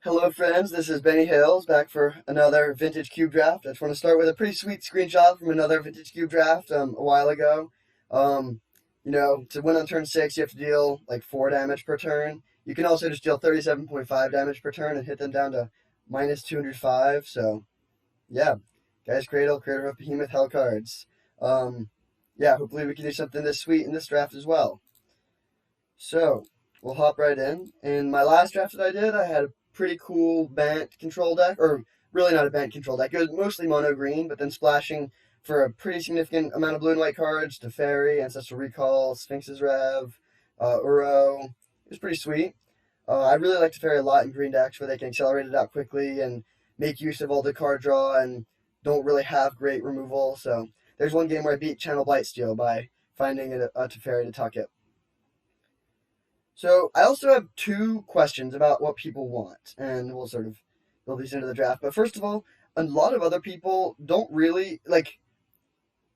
Hello friends, this is Benny Hills back for another Vintage Cube Draft. I just want to start with a pretty sweet screenshot from another Vintage Cube Draft a while ago. Um, to win on turn 6 you have to deal like 4 damage per turn. You can also just deal 37.5 damage per turn and hit them down to minus 205. So yeah, Guy's Cradle, creator of Behemoth Hell cards. Yeah, hopefully we can do something this sweet in this draft as well. So we'll hop right in. In my last draft that I did, I had a pretty cool Bant control deck, or really not a Bant control deck. It was mostly mono green, but then splashing for a pretty significant amount of blue and white cards to Fairy, Ancestral Recall, Sphinx's Rev, Uro. It was pretty sweet. I really like Teferi a lot in green decks where they can accelerate it out quickly and make use of all the card draw and don't really have great removal. So there's one game where I beat Channel Blightsteel by finding a Teferi to tuck it. So I also have two questions about what people want, and we'll sort of build these into the draft. But first of all, a lot of other people don't really like.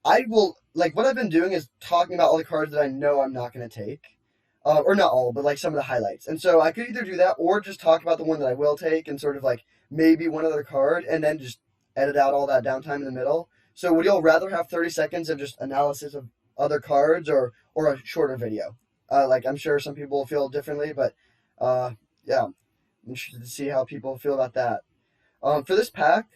I will like what I've been doing is talking about all the cards that I know I'm not going to take, or not all, but like some of the highlights. And so I could either do that or just talk about the one that I will take and sort of like maybe one other card, and then just edit out all that downtime in the middle. So would y'all rather have 30 seconds of just analysis of other cards or a shorter video? Like I'm sure some people feel differently, but yeah, I'm interested to see how people feel about that. For this pack,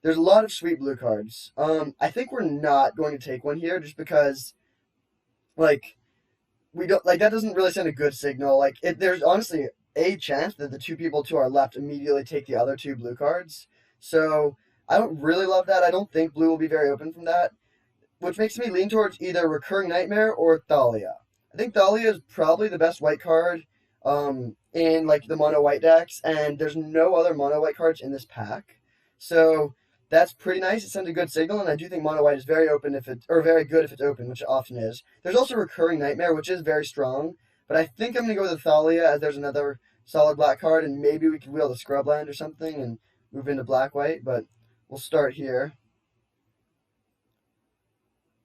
there's a lot of sweet blue cards. I think we're not going to take one here just because, like, we don't like that doesn't really send a good signal. There's honestly a chance that the two people to our left immediately take the other two blue cards. So I don't really love that. I don't think blue will be very open from that, which makes me lean towards either Recurring Nightmare or Thalia. I think Thalia is probably the best white card in like the mono white decks, and there's no other mono white cards in this pack. So that's pretty nice. It sends a good signal, and I do think mono white is very open if it or very good if it's open, which it often is. There's also Recurring Nightmare, which is very strong, but I think I'm gonna go with Thalia as there's another solid black card, and maybe we could wheel the Scrubland or something and move into black white. But we'll start here.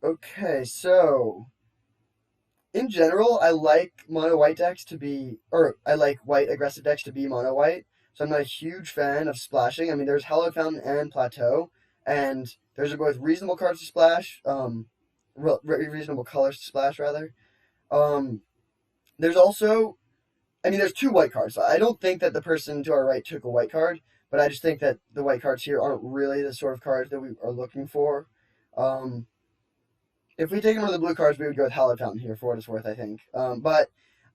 Okay, so in general, I like mono white decks to be, or I like white aggressive decks to be mono white. So I'm not a huge fan of splashing. I mean, there's Hallowed Fountain and Plateau, and those are both reasonable cards to splash, reasonable colors to splash rather. Um, there's also, I mean, there's two white cards. I don't think that the person to our right took a white card, but I just think that the white cards here aren't really the sort of cards that we are looking for. Um, if we take one of the blue cards, we would go with Hallowed Fountain here for what it's worth, I think. But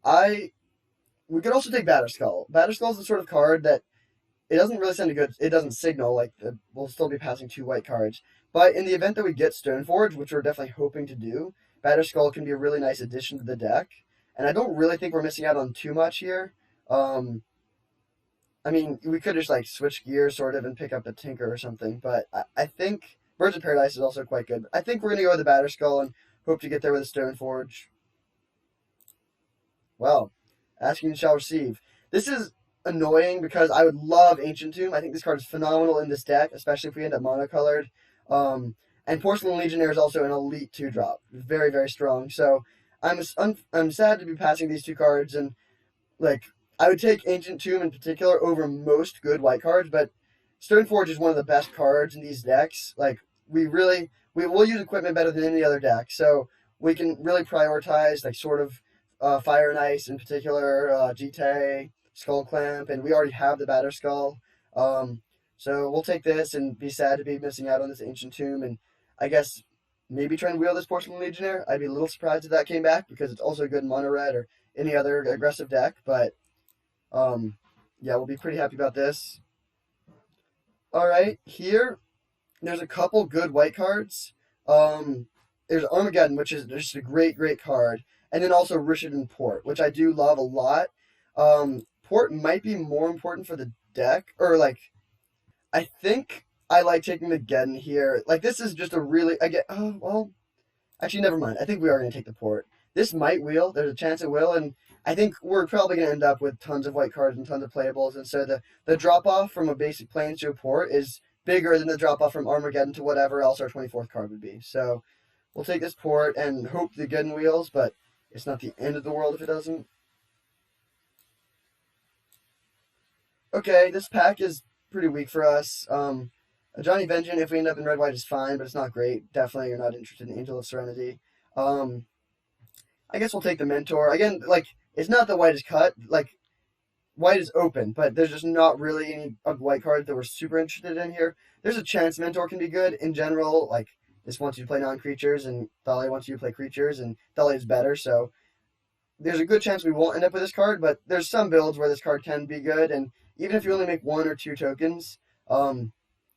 I we could also take Batterskull. Batterskull is the sort of card that it doesn't really send a good. It doesn't signal like we'll still be passing two white cards. But in the event that we get Stoneforge, which we're definitely hoping to do, Batterskull can be a really nice addition to the deck. And I don't really think we're missing out on too much here. Um, I mean, we could just like switch gears sort of and pick up a Tinker or something. But I think Birds of Paradise is also quite good. I think we're gonna go with the Batterskull and hope to get there with a Stoneforge. Well, asking shall receive. This is annoying because I would love Ancient Tomb. I think this card is phenomenal in this deck, especially if we end up monocolored. And Porcelain Legionnaire is also an elite 2-drop. Very, very strong. So I'm sad to be passing these two cards, and like I would take Ancient Tomb in particular over most good white cards, but Stoneforge is one of the best cards in these decks. Like we will use equipment better than any other deck, so we can really prioritize like sort of Fire and Ice in particular, GT, Skull Clamp, and we already have the Batterskull. So we'll take this and be sad to be missing out on this Ancient Tomb, and I guess maybe try and wheel this Porcelain Legionnaire. I'd be a little surprised if that came back because it's also good in mono red or any other aggressive deck, but yeah, we'll be pretty happy about this. All right, here there's a couple good white cards. There's Armageddon, which is just a great, great card, and then also Rishadan Port, which I do love a lot. Port might be more important for the deck, or like I think I like taking the Geddon here. Like this is just a really I get. Oh well, actually never mind. I think we are going to take the Port. This might wheel. There's a chance it will, and I think we're probably going to end up with tons of white cards and tons of playables, and so the drop off from a basic Plains to a Port is bigger than the drop off from Armageddon to whatever else our 24th card would be. So we'll take this Port and hope the Geddon wheels, but it's not the end of the world if it doesn't. Okay, this pack is pretty weak for us. A Johnny Vengeance, if we end up in red white, is fine, but it's not great. Definitely, you're not interested in Angel of Serenity. Um, I guess we'll take the Mentor again. Like, it's not that white is cut. Like, white is open, but there's just not really any of white cards that we're super interested in here. There's a chance Mentor can be good in general. Like, this wants you to play non-creatures, and Thalia wants you to play creatures, and Thalia is better, so there's a good chance we won't end up with this card, but there's some builds where this card can be good, and even if you only make one or two tokens, um,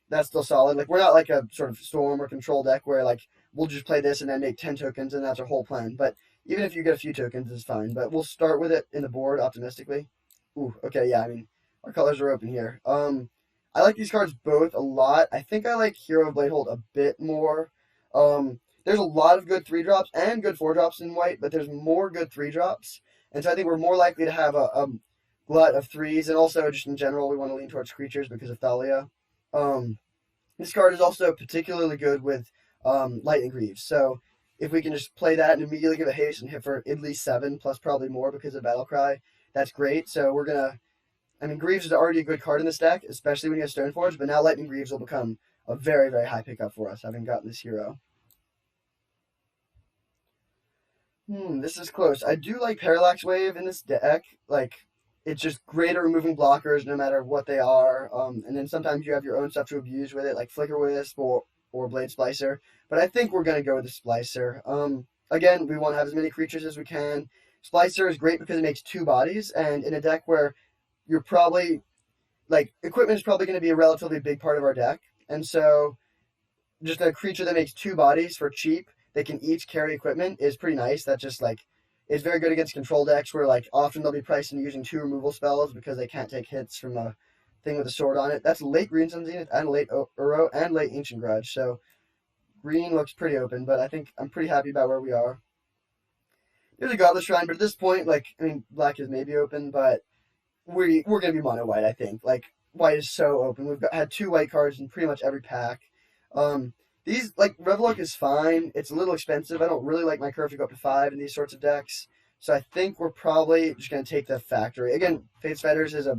that's still solid. Like, we're not like a sort of storm or control deck where like we'll just play this and then make 10 tokens and that's our whole plan. But even if you get a few tokens, it's fine. But we'll start with it in the board optimistically. Ooh, okay, yeah. I mean, our colors are open here. I like these cards both a lot. I think I like Hero of Bladehold a bit more. There's a lot of good 3 drops and good 4 drops in white, but there's more good 3 drops, and so I think we're more likely to have a glut of threes, and also just in general, we want to lean towards creatures because of Thalia. Um, this card is also particularly good with Lightning Greaves. So if we can just play that and immediately give a haste and hit for at least 7, plus probably more because of Battle Cry, that's great. So we're going to. I mean, Greaves is already a good card in this deck, especially when you have Stoneforge, but now Lightning Greaves will become a very, very high pickup for us, having gotten this hero. This is close. I do like Parallax Wave in this deck. Like, it's just great at removing blockers no matter what they are. And then sometimes you have your own stuff to abuse with it, like Flicker Wisp or Blade Splicer. But I think we're going to go with the Splicer. Again, we want to have as many creatures as we can. Splicer is great because it makes 2 bodies, and in a deck where you're probably, like, equipment is probably going to be a relatively big part of our deck. And so just a creature that makes 2 bodies for cheap, they can each carry equipment, is pretty nice. That just like is very good against control decks where like often they'll be priced in using 2 removal spells because they can't take hits from a thing with a sword on it. That's late Green Sun Zenith and late Uro and late Ancient Grudge. So green looks pretty open, but I think I'm pretty happy about where we are. There's a Godless Shrine, but at this point, like, I mean, black is maybe open, but we're gonna be mono white. I think like white is so open. Had 2 white cards in pretty much every pack. Um, these like Revelock is fine. It's a little expensive. I don't really like my curve to go up to 5 in these sorts of decks. So I think we're probably just gonna take the factory. Again, Fate's Fetters is a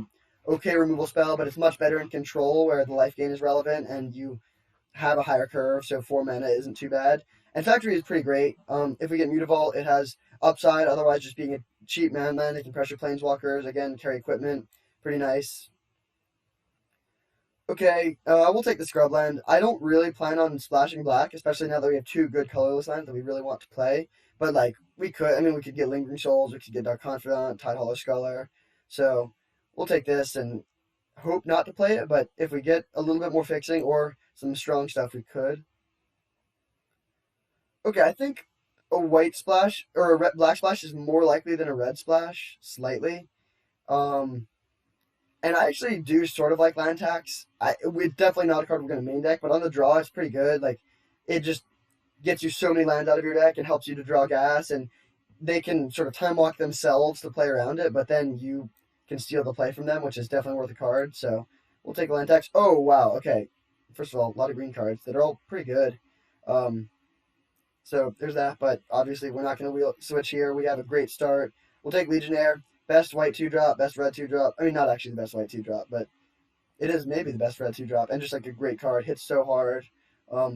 okay removal spell, but it's much better in control where the life gain is relevant and you have a higher curve, so 4 mana isn't too bad. And Factory is pretty great. If we get Mutavault, it has upside. Otherwise, just being a cheap mana, it can pressure Planeswalkers. Again, carry equipment. Pretty nice. Okay, we'll take the Scrubland. I don't really plan on splashing black, especially now that we have 2 good colorless lands that we really want to play. But, like, we could. I mean, we could get Lingering Souls, we could get Dark Confidant, Tidehollow Sculler. So, we'll take this and hope not to play it, but if we get a little bit more fixing or some strong stuff, we could. Okay, I think a white splash or a black splash is more likely than a red splash, slightly. Um, and I actually do sort of like land tax. It's definitely not a card we're going to main deck, but on the draw, it's pretty good. Like, it just gets you so many lands out of your deck and helps you to draw gas, and they can sort of time walk themselves to play around it, but then you can steal the play from them, which is definitely worth a card. So we'll take a land tax. Oh, wow. Okay. First of all, a lot of green cards that are all pretty good. Um, so there's that, but obviously we're not going to switch here. We have a great start. We'll take Legionnaire, best white 2 drop, best red 2 drop. I mean, not actually the best white 2 drop, but it is maybe the best red 2 drop, and just like a great card. Hits so hard.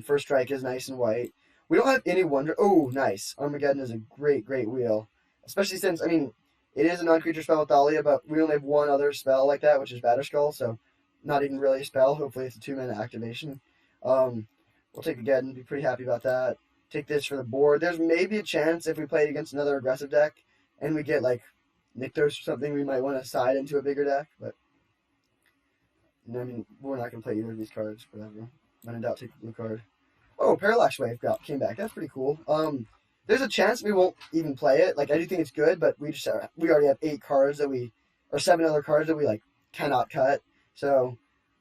First strike is nice and white. We don't have any wonder. Oh, nice. Armageddon is a great, great wheel, especially since, I mean, it is a non-creature spell with Thalia, but we only have one other spell like that, which is Batterskull, so not even really a spell. Hopefully it's a 2-mana activation. We'll take Geddon, be pretty happy about that. Take this for the board. There's maybe a chance if we played against another aggressive deck and we get like Nykthos or something, we might want to side into a bigger deck, but I mean, we're not going to play either of these cards, whatever. When in doubt, take the blue card. Oh, Parallax Wave came back. That's pretty cool. There's a chance we won't even play it. Like, I do think it's good, but we already have 8 cards or 7 other cards that we like cannot cut. So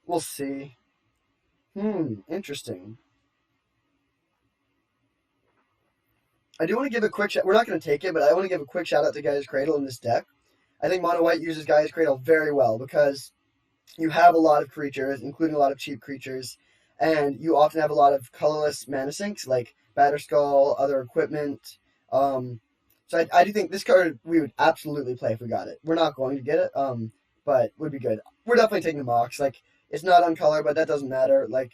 we'll see. Interesting. I do want to give a quick shout. We're not going to take it, but I want to give a quick shout out to Gaia's Cradle in this deck. I think Mono White uses Gaia's Cradle very well because you have a lot of creatures, including a lot of cheap creatures, and you often have a lot of colorless mana sinks like Batterskull, other equipment. So I do think this card we would absolutely play if we got it. We're not going to get it, but would be good. We're definitely taking the Mox. Like, it's not on color, but that doesn't matter. Like,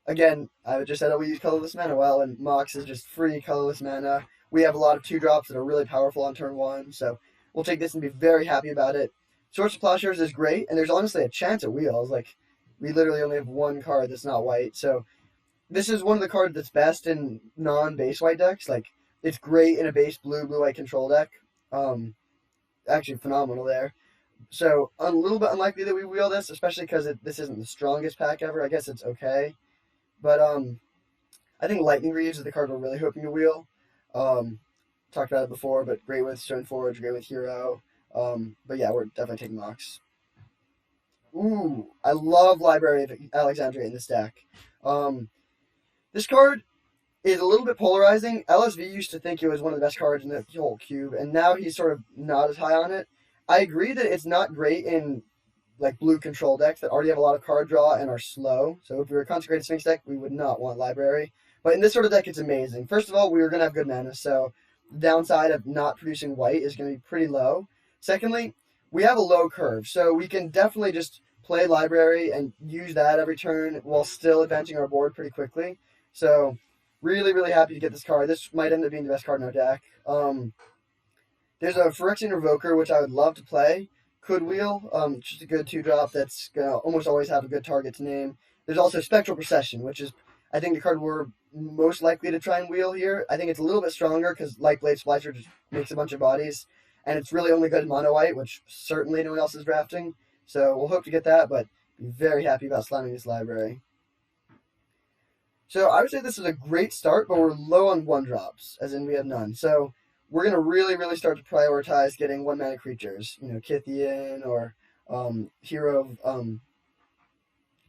again, I just said that we use colorless mana well, and Mox is just free colorless mana. We have a lot of 2-drops that are really powerful on turn 1, so we'll take this and be very happy about it. Swords to Plowshares is great, and there's honestly a chance at wheels. Like, we literally only have one card that's not white, so this is one of the cards that's best in non-base white decks. Like, it's great in a base blue-white control deck. Actually phenomenal there. So a little bit unlikely that we wheel this, especially because this isn't the strongest pack ever. I guess it's okay, but I think Lightning Reeves is the card we're really hoping to wheel. Um, Talked about it before, but great with Stoneforge, great with Hero. But yeah, we're definitely taking Mox. Ooh, I love Library of Alexandria in this deck. Um, this card is a little bit polarizing. LSV used to think it was one of the best cards in the whole cube, and now he's sort of not as high on it. I agree that it's not great in like blue control decks that already have a lot of card draw and are slow. So if we were a Consecrated Sphinx deck, we would not want Library. But in this sort of deck, it's amazing. First of all, we are going to have good mana, so the downside of not producing white is going to be pretty low. Secondly, we have a low curve, so we can definitely just play Library and use that every turn while still advancing our board pretty quickly. So really, really happy to get this card. This might end up being the best card in our deck. There's a Phyrexian Revoker, which I would love to play. Could wheel, just a good 2-drop that's going to almost always have a good target to name. There's also Spectral Procession, which is, I think, the card we're most likely to try and wheel here. I think it's a little bit stronger because like Blade Splicer just makes a bunch of bodies, and it's really only good in mono white, which certainly no one else is drafting. So we'll hope to get that, but be very happy about slamming this Library. So I would say this is a great start, but we're low on 1-drops, as in we have none. So we're going to really, really start to prioritize getting 1-mana creatures. You know, Kythian or Hero of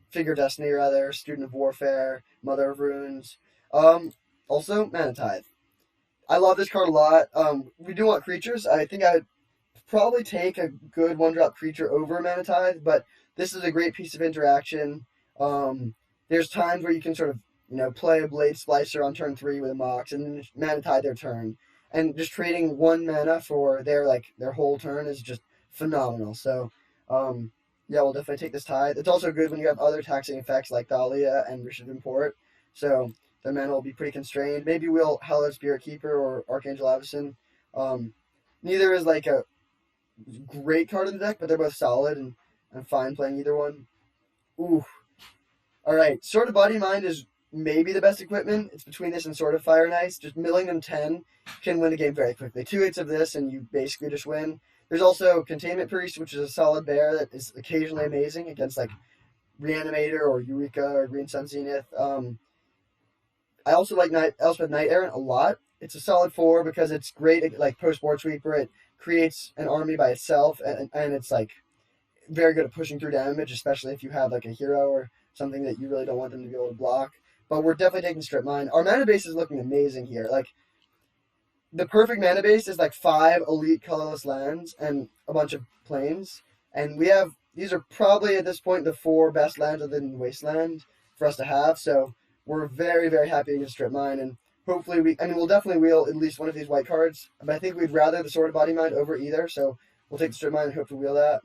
Figure of Destiny, rather, Student of Warfare, Mother of Runes. Also, Mana Tithe. I love this card a lot. We do want creatures. I think I would probably take a good 1-drop creature over Mana Tithe, but this is a great piece of interaction. There's times where you can sort of, play a Blade Splicer on turn 3 with a Mox and then Mana Tithe their turn. And just trading 1 mana for their whole turn is just phenomenal. So, yeah, we'll definitely take this Tithe. It's also good when you have other taxing effects like Thalia and Rish's Import. So their mana will be pretty constrained. Maybe we'll Hallowed Spirit Keeper or Archangel Avacyn. Neither is like a great card in the deck, but they're both solid, and I'm fine playing either one. Ooh. Alright, Sword of Body Mind is maybe the best equipment. It's between this and Sword of Fire and Ice. Just milling them 10 can win a game very quickly. 2 hits of this and you basically just win. There's also Containment Priest, which is a solid bear that is occasionally amazing against like Reanimator or Eureka or Green Sun Zenith. I also like Elspeth Knight Errant a lot. It's a solid 4 because it's great like post-board sweeper. It creates an army by itself, and it's like very good at pushing through damage, especially if you have like a hero or something that you really don't want them to be able to block. But we're definitely taking Strip Mine. Our mana base is looking amazing here. Like, the perfect mana base is like 5 elite colorless lands and a bunch of plains. And these are probably at this point the 4 best lands other than Wasteland for us to have. So we're very, very happy to get Strip Mine. And hopefully we'll definitely wheel at least one of these white cards. But I think we'd rather the Sword of Body Mind over either. So we'll take the Strip Mine and hope to wheel that.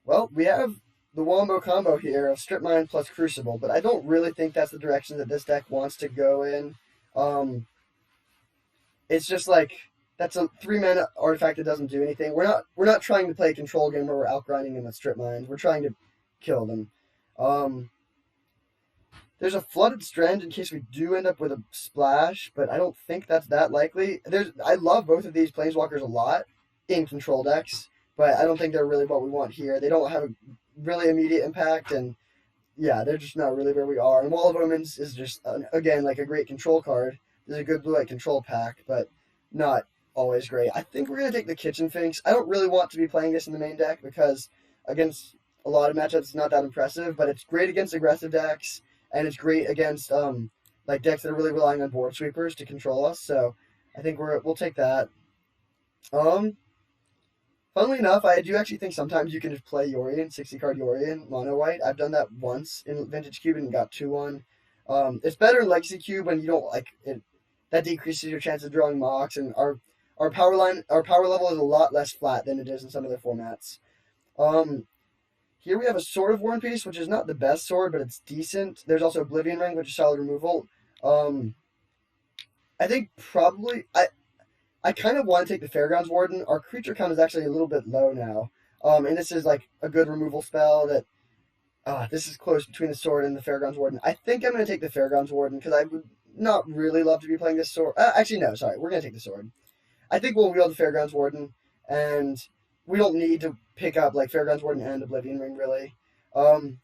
Well, we have the Wombo combo here of Strip Mine plus Crucible, but I don't really think that's the direction that this deck wants to go in. It's just like that's a 3-mana artifact that doesn't do anything. We're not trying to play a control game where we're outgrinding them with Strip Mines. We're trying to kill them. There's a Flooded Strand in case we do end up with a splash, but I don't think that's that likely. I love both of these Planeswalkers a lot in control decks, but I don't think they're really what we want here. They don't have a really immediate impact, and yeah, they're just not really where we are. And Wall of Omens is just, again, like a great control card. There's a good blue-white control pack, but not always great. I think we're going to take the Kitchen Finks. I don't really want to be playing this in the main deck because against a lot of matchups, it's not that impressive, but it's great against aggressive decks, and it's great against like decks that are really relying on board sweepers to control us, so I think we'll take that. Funnily enough, I do actually think sometimes you can just play Yorion, 60-card Yorion, mono white. I've done that once in Vintage Cube and got 2-1. It's better in Legacy Cube when you don't like it. That decreases your chance of drawing Mox, and our our power level is a lot less flat than it is in some other formats. Um, Here we have a Sword of War and Peace, which is not the best sword, but it's decent. There's also Oblivion Ring, which is solid removal. Um, I think probably I kind of want to take the Fairgrounds Warden. Our creature count is actually a little bit low now. And this is like a good removal spell that this is close between the sword and the Fairgrounds Warden. I think I'm going to take the Fairgrounds Warden because I would not really love to be playing this sword. Actually, no, sorry. We're going to take the sword. I think we'll wield the Fairgrounds Warden, and we don't need to pick up like Fairgrounds Warden and Oblivion Ring, really. Um,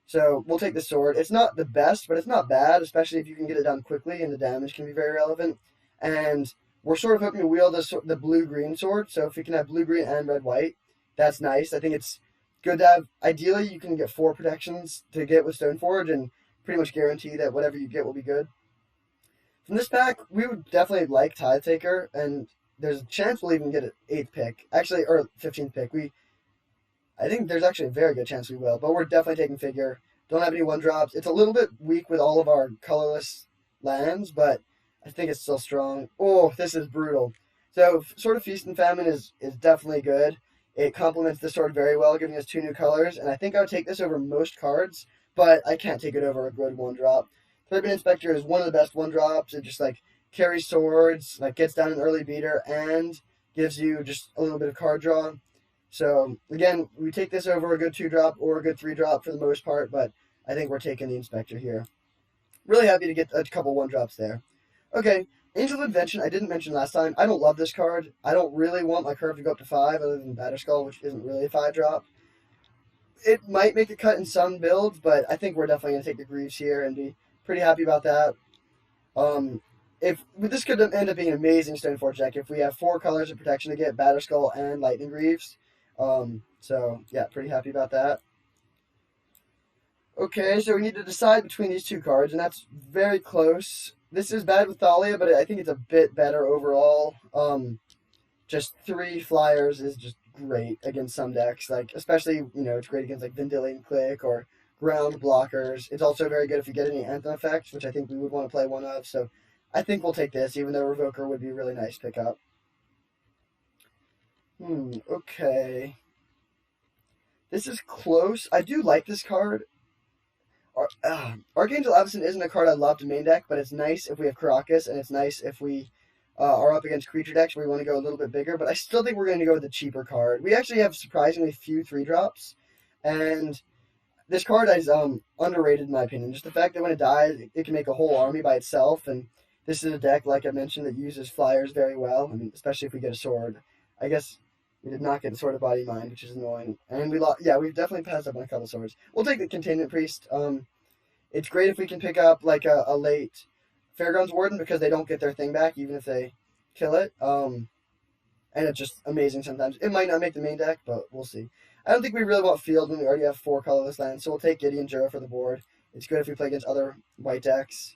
so we'll take the sword. It's not the best, but it's not bad, especially if you can get it done quickly, and the damage can be very relevant. And we're sort of hoping to wield the blue-green sword, so if we can have blue-green and red-white, that's nice. I think it's good to have. Ideally, you can get 4 protections to get with Stoneforge, and pretty much guarantee that whatever you get will be good. From this pack, we would definitely like Tithe Taker, and there's a chance we'll even get an 8th pick. Actually, or 15th pick. I think there's actually a very good chance we will, but we're definitely taking Figure. Don't have any 1-drops. It's a little bit weak with all of our colorless lands, but I think it's still strong. Oh, this is brutal. So, Sword of Feast and Famine is definitely good. It complements the sword very well, giving us 2 new colors, and I think I would take this over most cards, but I can't take it over a good 1-drop. Threadbane Inspector is one of the best 1-drops. It just, like, carries swords, like, gets down an early beater, and gives you just a little bit of card draw. So, again, we take this over a good 2-drop or a good 3-drop for the most part, but I think we're taking the Inspector here. Really happy to get a couple 1-drops there. Okay, Angel of Invention, I didn't mention last time. I don't love this card. I don't really want my curve to go up to 5, other than Batterskull, which isn't really a 5-drop. It might make a cut in some builds, but I think we're definitely going to take the Greaves here and be pretty happy about that. If this could end up being an amazing Stoneforge deck if we have 4 colors of protection to get Batterskull and Lightning Greaves. So yeah, pretty happy about that. Okay, so we need to decide between these 2 cards, and that's very close. This is bad with Thalia, but I think it's a bit better overall. Just 3 flyers is just great against some decks, like especially it's great against like Vendilion Clique or ground blockers. It's also very good if you get any Anthem effects, which I think we would want to play one of. So I think we'll take this, even though Revoker would be a really nice pickup. Okay. This is close. I do like this card. Archangel Avacyn isn't a card I love to main deck, but it's nice if we have Karakas, and it's nice if we are up against creature decks where we want to go a little bit bigger. But I still think we're going to go with the cheaper card. We actually have surprisingly few 3-drops, and this card is underrated in my opinion. Just the fact that when it dies, it can make a whole army by itself, and this is a deck, like I mentioned, that uses flyers very well. I mean, especially if we get a sword. I guess we did not get the Sword of Body Mind, which is annoying. And we lost. Yeah, we've definitely passed up on a couple swords. We'll take the Containment Priest. It's great if we can pick up like a late Fairgrounds Warden because they don't get their thing back even if they kill it. And it's just amazing sometimes. It might not make the main deck, but we'll see. I don't think we really want Field when we already have 4 colorless lands, so we'll take Gideon Jura for the board. It's good if we play against other white decks.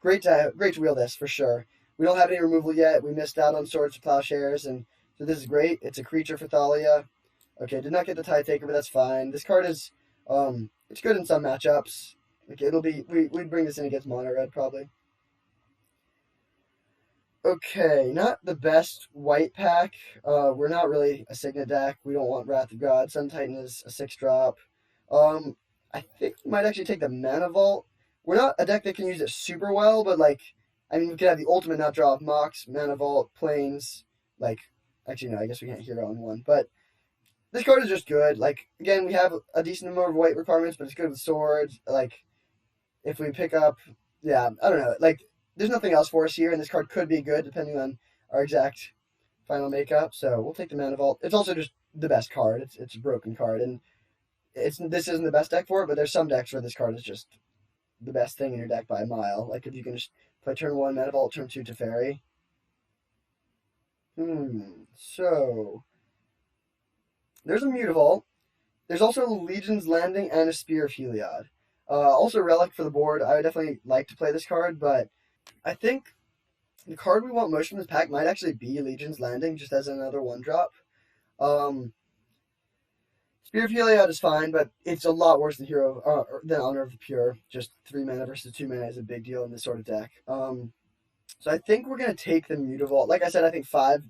Great to wield this for sure. We don't have any removal yet. We missed out on Swords to Plowshares, and so this is great. It's a creature for Thalia. Okay, did not get the Tithe Taker, but that's fine. This card is it's good in some matchups. Okay, it'll be we'd bring this in against Mono Red probably. Okay, not the best white pack. We're not really a Signet deck. We don't want Wrath of God. Sun Titan is a 6-drop. I think we might actually take the Mana Vault. We're not a deck that can use it super well, but like, I mean, we could have the ultimate not draw of Mox, Mana Vault, Plains. Like, actually no, I guess we can't hero in one. But this card is just good. Like, again, we have a decent number of white requirements, but it's good with swords. Like, if we pick up, yeah, I don't know. Like, there's nothing else for us here, and this card could be good depending on our exact final makeup. So we'll take the Mana Vault. It's also just the best card. It's a broken card, and this isn't the best deck for it, but there's some decks where this card is just the best thing in your deck by a mile. Like if you can just play turn 1 Mana Vault, turn 2 Teferi. So there's a Mutavault. There's also Legion's Landing and a Spear of Heliod. Also Relic for the board. I would definitely like to play this card, but I think the card we want most from this pack might actually be Legion's Landing, just as another 1-drop. Spear of Heliod is fine, but it's a lot worse than Honor of the Pure. Just 3 mana versus 2 mana is a big deal in this sort of deck. So I think we're going to take the Mutavault. Like I said, I think 5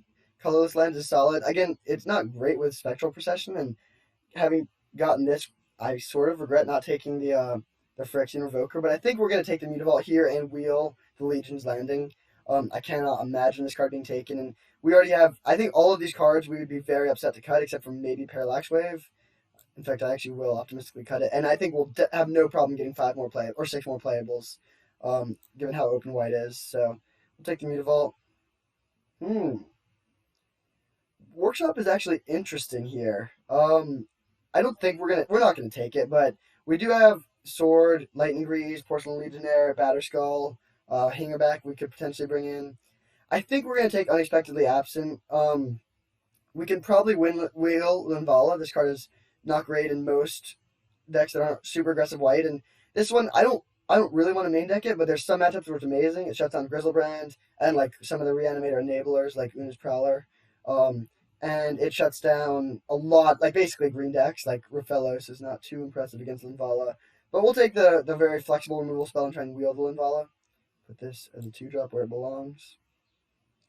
colorless lens is solid. Again, it's not great with spectral procession, and having gotten this, I sort of regret not taking the Phyrexian Revoker, but I think we're going to take the Mutavault here and wheel the Legion's Landing. I cannot imagine this card being taken, and we already have, I think all of these cards we would be very upset to cut, except for maybe Parallax Wave. In fact, I actually will optimistically cut it, and I think we'll have no problem getting 5 more play or 6 more playables, given how open white is. So we'll take the Mutavault. Workshop is actually interesting here. I don't think we're not gonna take it, but we do have Sword, Lightning Grease, Porcelain Legionnaire, Batterskull, Hangerback we could potentially bring in. I think we're gonna take Unexpectedly Absent. We can probably wheel Linvala. This card is not great in most decks that aren't super aggressive white, and this one I don't really want to main deck it, but there's some matchups where it's amazing. It shuts down Griselbrand and like some of the Reanimator enablers like Una's Prowler. Um, and it shuts down a lot, like basically green decks, like Raphelos is not too impressive against Linvala. But we'll take the very flexible removal spell and try and wheel the Linvala. Put this as a 2-drop where it belongs.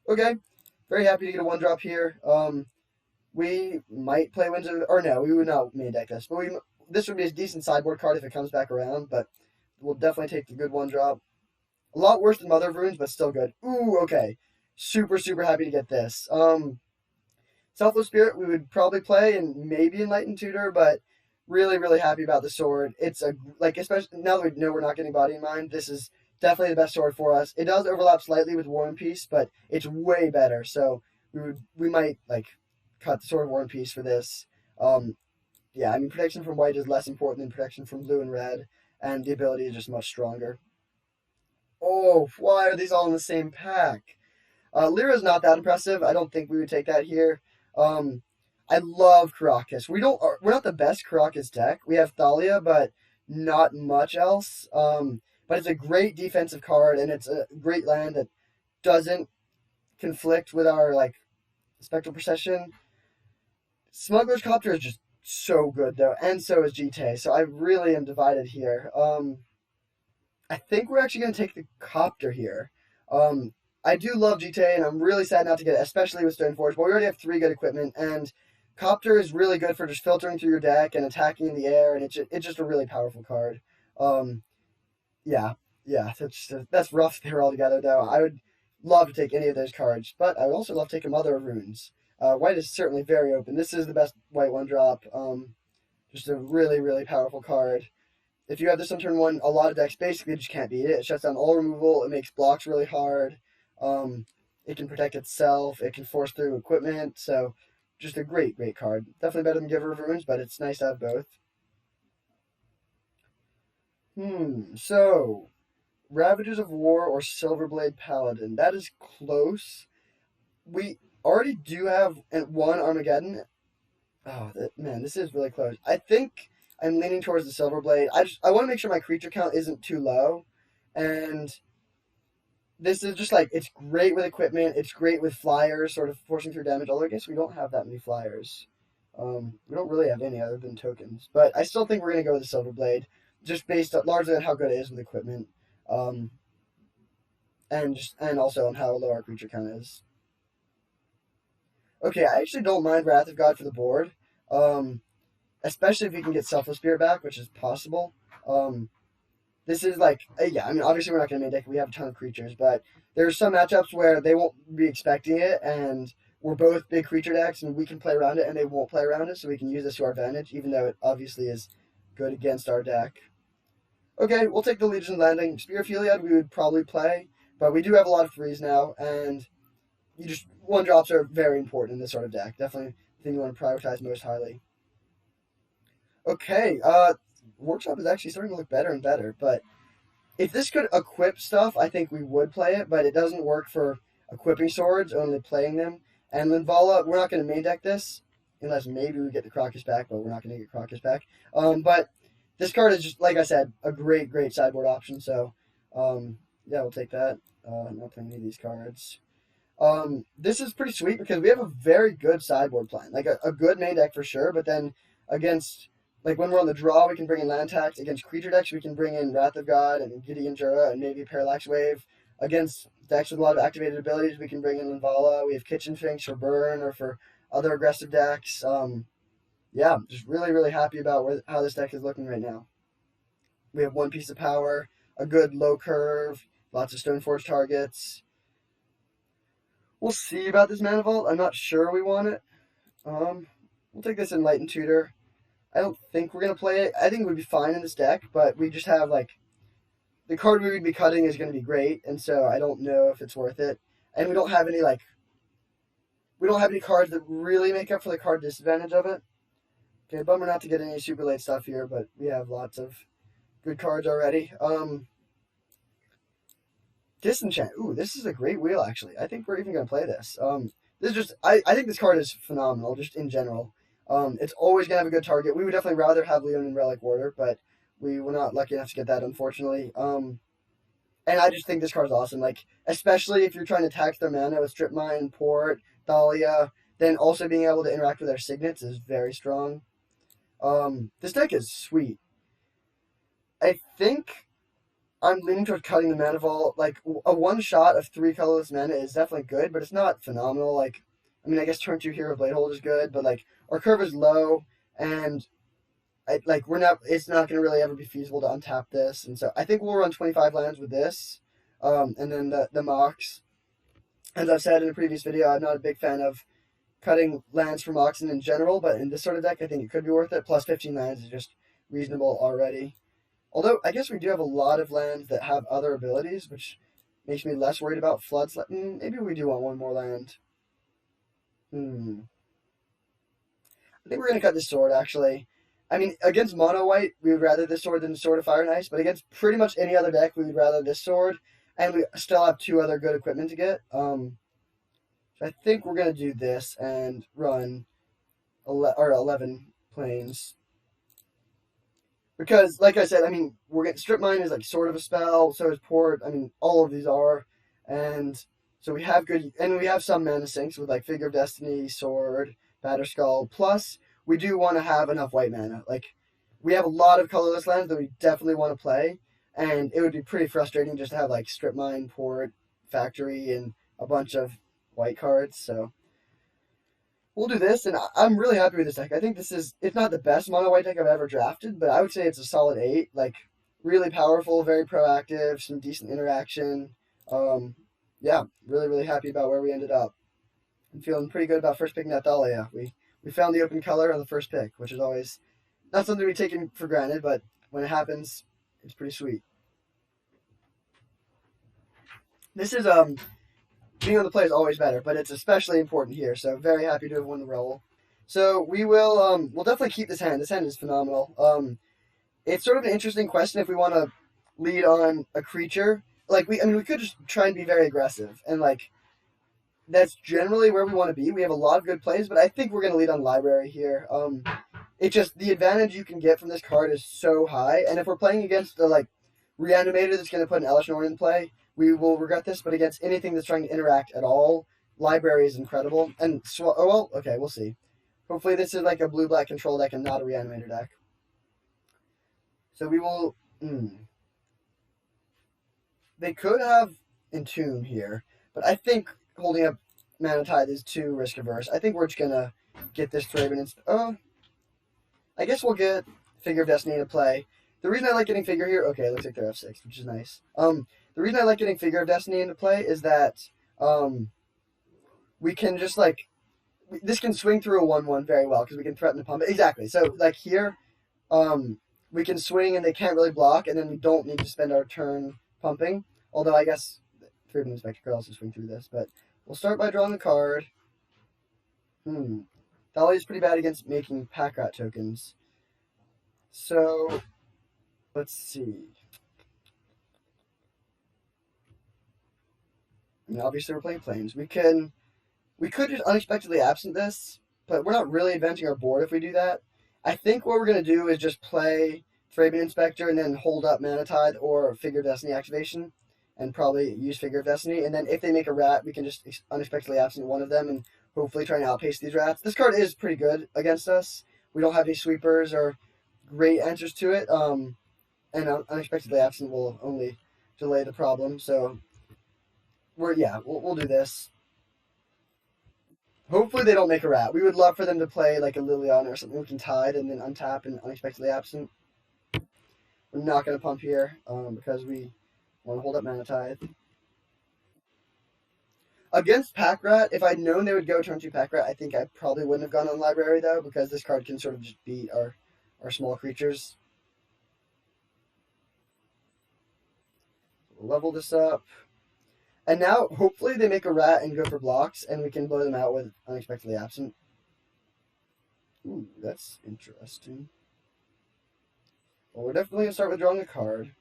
Okay, very happy to get a 1-drop here. We might play Winds of, or no, we would not main deck this, but this would be a decent sideboard card if it comes back around, but we'll definitely take the good 1-drop. A lot worse than Mother of Runes, but still good. Ooh, okay. Super, super happy to get this. Selfless Spirit we would probably play and maybe Enlightened Tutor, but really, really happy about the sword. It's especially now that we know we're not getting Body and Mind, this is definitely the best sword for us. It does overlap slightly with War and Peace, but it's way better. So we might cut the Sword of War and Peace for this. Yeah, I mean protection from white is less important than protection from blue and red, and the ability is just much stronger. Oh, why are these all in the same pack? Lyra's not that impressive. I don't think we would take that here. Um, I love Karakas. We're not the best Karakas deck. We have Thalia, but not much else. But it's a great defensive card, and it's a great land that doesn't conflict with our spectral procession. Smuggler's Copter is just so good though, and so is GT. So I really am divided here. I think we're actually going to take the Copter here. I do love GTA, and I'm really sad not to get it, especially with Stoneforge, but we already have 3 good equipment, and Copter is really good for just filtering through your deck and attacking in the air, and it's just a really powerful card. Um, yeah, yeah, that's rough there altogether, though. I would love to take any of those cards, but I would also love to take a Mother of Runes. White is certainly very open. This is the best white 1-drop. Just a really, really powerful card. If you have this on turn 1, a lot of decks basically just can't beat it. It shuts down all removal. It makes blocks really hard. It can protect itself. It can force through equipment. So just a great, great card. Definitely better than Giver of Runes, but it's nice to have both. So Ravagers of War or Silverblade Paladin. That is close. We already do have 1 Armageddon. Oh, man, this is really close. I think I'm leaning towards the Silverblade. I want to make sure my creature count isn't too low, and this is just it's great with equipment. It's great with flyers, sort of forcing through damage. Although I guess we don't have that many flyers. We don't really have any other than tokens. But I still think we're gonna go with the Silverblade, just based largely on how good it is with equipment, and also on how low our creature count is. Okay, I actually don't mind Wrath of God for the board, especially if we can get Selfless Spirit back, which is possible. This is yeah, I mean, obviously we're not going to main deck. We have a ton of creatures, but there's some matchups where they won't be expecting it, and we're both big creature decks, and we can play around it, and they won't play around it, so we can use this to our advantage, even though it obviously is good against our deck. Okay, we'll take the Legion Landing. Spear of Heliod we would probably play, but we do have a lot of 3s now, and 1-drops are very important in this sort of deck. Definitely the thing you want to prioritize most highly. Okay, Workshop is actually starting to look better and better, but if this could equip stuff, I think we would play it, but it doesn't work for equipping swords, only playing them. And Linvala, we're not going to main deck this, unless maybe we get the Crocus back, but we're not going to get Crocus back. But this card is just, like I said, a great, great sideboard option, so yeah, we'll take that. I'm not playing any of these cards. This is pretty sweet because we have a very good sideboard plan, a good main deck for sure, but then against... when we're on the draw, we can bring in land tax. Against creature decks, we can bring in Wrath of God and Gideon Jura and maybe Parallax Wave. Against decks with a lot of activated abilities. We can bring in Linvala. We have Kitchen Finks for burn or for other aggressive decks. Yeah, just really, really happy about how this deck is looking right now. We have one piece of power, a good low curve, lots of Stoneforge targets. We'll see about this Mana Vault. I'm not sure we want it. We'll take this Enlightened Tutor. I don't think we're going to play it. I think it would be fine in this deck, but we just have, like, the card we would be cutting is going to be great, and so I don't know if it's worth it. And we don't have any, like, we don't have any cards that really make up for the card disadvantage of it. Okay, bummer not to get any super late stuff here, but we have lots of good cards already. Disenchant. Ooh, this is a great wheel, actually. I think we're even going to play this. This is just, I think this card is phenomenal, just in general. It's always going to have a good target. We would definitely rather have Leonin Relic Warder, but we were not lucky enough to get that, unfortunately. And I just think this card is awesome. Like, especially if you're trying to tax their mana with Strip Mine, Port, Thalia, then also being able to interact with their signets is very strong. This deck is sweet. I think I'm leaning towards cutting the Mana Vault. Like, a one shot of 3 colorless mana is definitely good, but it's not phenomenal. Like, I mean, I guess turn 2 Hero Bladehold is good, but, like, our curve is low, and it's not going to really ever be feasible to untap this. And so I think we'll run 25 lands with this, and then the Mox. As I've said in a previous video, I'm not a big fan of cutting lands for Moxen in general, but in this sort of deck, I think it could be worth it. Plus 15 lands is just reasonable already. Although, I guess we do have a lot of lands that have other abilities, which makes me less worried about floods. Maybe we do want one more land. I think we're going to cut this sword, actually. I mean, against Mono White, we would rather this sword than the Sword of Fire and Ice, but against pretty much any other deck, we would rather this sword, and we still have 2 other good equipment to get. So I think we're going to do this and run 11 planes. Because, like I said, I mean, we're getting Strip Mine is like sort of a spell, so is Port. I mean, all of these are. And so we have good, and we have some mana sinks with like Figure of Destiny, Sword, Batterskull. Plus, we do want to have enough white mana. Like, we have a lot of colorless lands that we definitely want to play, and it would be pretty frustrating just to have like Strip Mine, Port, Factory, and a bunch of white cards. So we'll do this, and I'm really happy with this deck. I think it's not the best mono white deck I've ever drafted, but I would say it's a solid 8. Like, really powerful, very proactive, some decent interaction. Yeah, really, really happy about where we ended up. I'm feeling pretty good about first picking that Thalia. We found the open color on the first pick, which is always not something we take for granted, but when it happens, it's pretty sweet. This is, being on the play is always better, but it's especially important here, so very happy to have won the roll. So we'll definitely keep this hand. This hand is phenomenal. It's sort of an interesting question if we want to lead on a creature. Like, we could just try and be very aggressive, and, like, that's generally where we want to be. We have a lot of good plays, but I think we're going to lead on Library here. It's just the advantage you can get from this card is so high, and if we're playing against the, like, Reanimator that's going to put an Elesh Norn in play, we will regret this, but against anything that's trying to interact at all, Library is incredible. And, okay, we'll see. Hopefully this is like a blue-black control deck and not a Reanimator deck. So we will... They could have Entomb here, but I think holding up Mana Tithe is too risk-averse. I think we're just going to get this Thraben I guess we'll get Figure of Destiny into play. The reason I like getting Figure here... Okay, it looks like they're F6, which is nice. The reason I like getting Figure of Destiny into play is that we can just, like... This can swing through a 1/1 very well, because we can threaten to pump it. Exactly. So, like, here, we can swing and they can't really block, and then we don't need to spend our turn pumping. Although, I guess Thraben Inspector could also swing through this. But we'll start by drawing a card. Thalia is pretty bad against making Pack Rat tokens. So, let's see. I mean, obviously we're playing planes. We could just unexpectedly absent this, but we're not really advancing our board if we do that. I think what we're going to do is just play Thraben Inspector and then hold up Mana Tithe or Figure of Destiny activation, and probably use Figure of Destiny. And then if they make a rat, we can just unexpectedly absent one of them and hopefully try and outpace these rats. This card is pretty good against us. We don't have any sweepers or great answers to it, and unexpectedly absent will only delay the problem. So we'll do this. Hopefully they don't make a rat. We would love for them to play like a Liliana or something we can tide and then untap and unexpectedly absent. We're not going to pump here because we want to hold up Mana Tithe. Against Pack Rat, if I'd known they would go turn 2 Pack Rat, I think I probably wouldn't have gone on Library though, because this card can sort of just beat our small creatures. We'll level this up. And now, hopefully, they make a rat and go for blocks, and we can blow them out with Unexpectedly Absent. Ooh, that's interesting. Well, we're definitely going to start with drawing a card.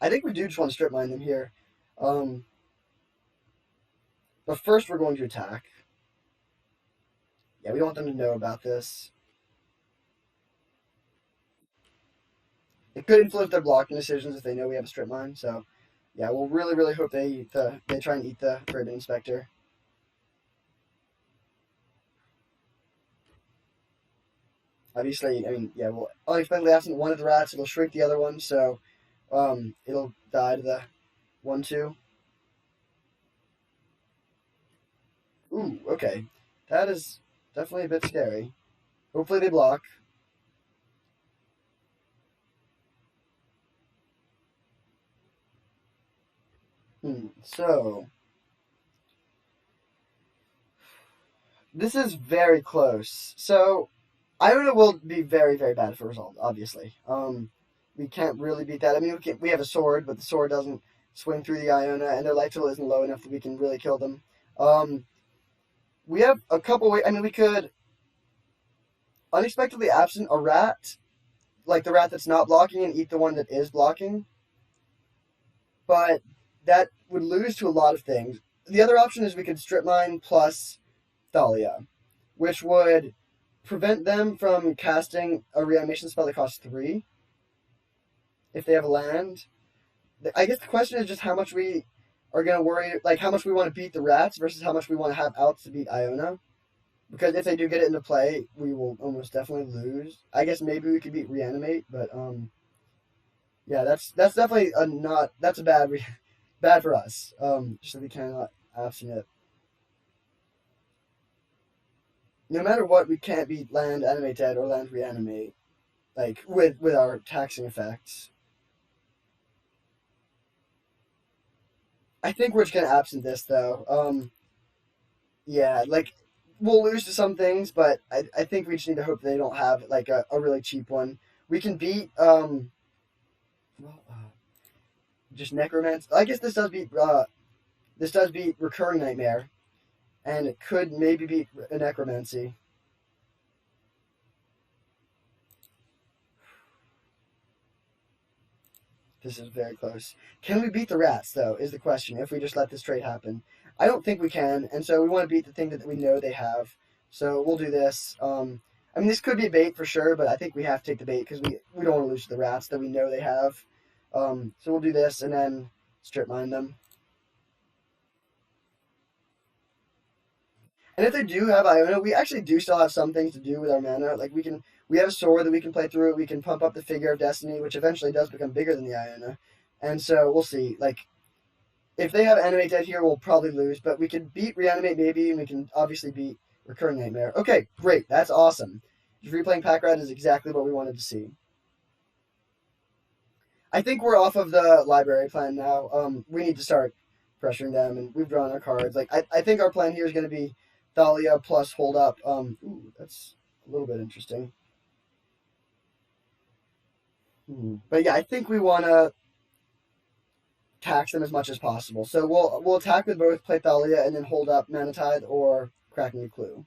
I think we do just want to strip mine them here. But first, we're going to attack. Yeah, we don't want them to know about this. It could influence their blocking decisions if they know we have a strip mine. So, yeah, we'll really, really hope they try and eat the Raven Inspector. Obviously, I mean, yeah, we'll unexpectedly absent one of the rats. It'll shrink the other one, so it'll die to the 1/2. Ooh, okay. That is definitely a bit scary. Hopefully they block. So this is very close. So Iona will be very, very bad for Resolve, obviously. We can't really beat that. I mean, we have a sword, but the sword doesn't swing through the Iona, and their life total isn't low enough that we can really kill them. We have a couple ways. I mean, we could unexpectedly absent a rat, like the rat that's not blocking, and eat the one that is blocking. But that would lose to a lot of things. The other option is we could strip mine plus Thalia, which would prevent them from casting a reanimation spell that costs 3 if they have a land. I guess the question is just how much we are going to worry, like how much we want to beat the rats versus how much we want to have outs to beat Iona. Because if they do get it into play, we will almost definitely lose. I guess maybe we could beat Reanimate, but yeah, that's definitely that's a bad for us. Just that we cannot absent it. No matter what, we can't beat land animate dead or land reanimate, like with our taxing effects. I think we're just gonna absent this though. Yeah, like we'll lose to some things, but I think we just need to hope they don't have like a really cheap one. We can beat well, just Necromancy. I guess this does beat Recurring Nightmare, and it could maybe beat a Necromancy. This is very close. Can we beat the rats, though, is the question, if we just let this trade happen. I don't think we can, and so we want to beat the thing that we know they have. So we'll do this. I mean, this could be a bait for sure, but I think we have to take the bait because we don't want to lose to the rats that we know they have. So we'll do this and then strip mine them. And if they do have Iona, we actually do still have some things to do with our mana. Like we have a sword that we can play through. We can pump up the Figure of Destiny, which eventually does become bigger than the Iona. And so we'll see. Like if they have Animate Dead here, we'll probably lose. But we can beat Reanimate maybe, and we can obviously beat Recurring Nightmare. Okay, great. That's awesome. Replaying Pack Rat is exactly what we wanted to see. I think we're off of the library plan now. We need to start pressuring them, and we've drawn our cards. Like I think our plan here is going to be Thalia plus hold up. Ooh, that's a little bit interesting. But yeah, I think we want to tax them as much as possible. So we'll attack with both play Thalia and then hold up Mana Tithe or Cracking a Clue.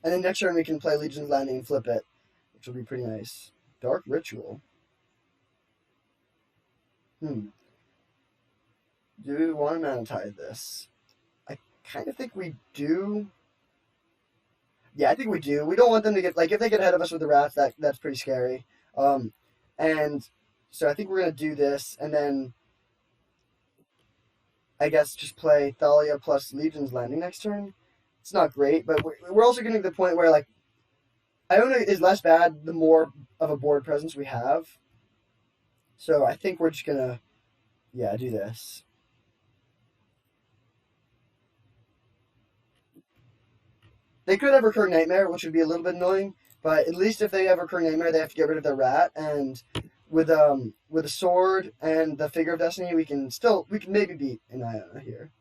And then next turn we can play Legion's Landing and flip it, which will be pretty nice. Dark Ritual. Do we want to Mana Tithe this? I kind of think we do. Yeah, I think we do. We don't want them to get, like, if they get ahead of us with the rats, that's pretty scary. And so I think we're gonna do this, and then I guess just play Thalia plus Legion's Landing next turn. It's not great, but we're also getting to the point where like Iona is less bad the more of a board presence we have. So I think we're just gonna do this. They could have Recurring Nightmare, which would be a little bit annoying, but at least if they have Recurring Nightmare, they have to get rid of their rat, and with a sword and the Figure of Destiny, we can maybe beat an Iona here.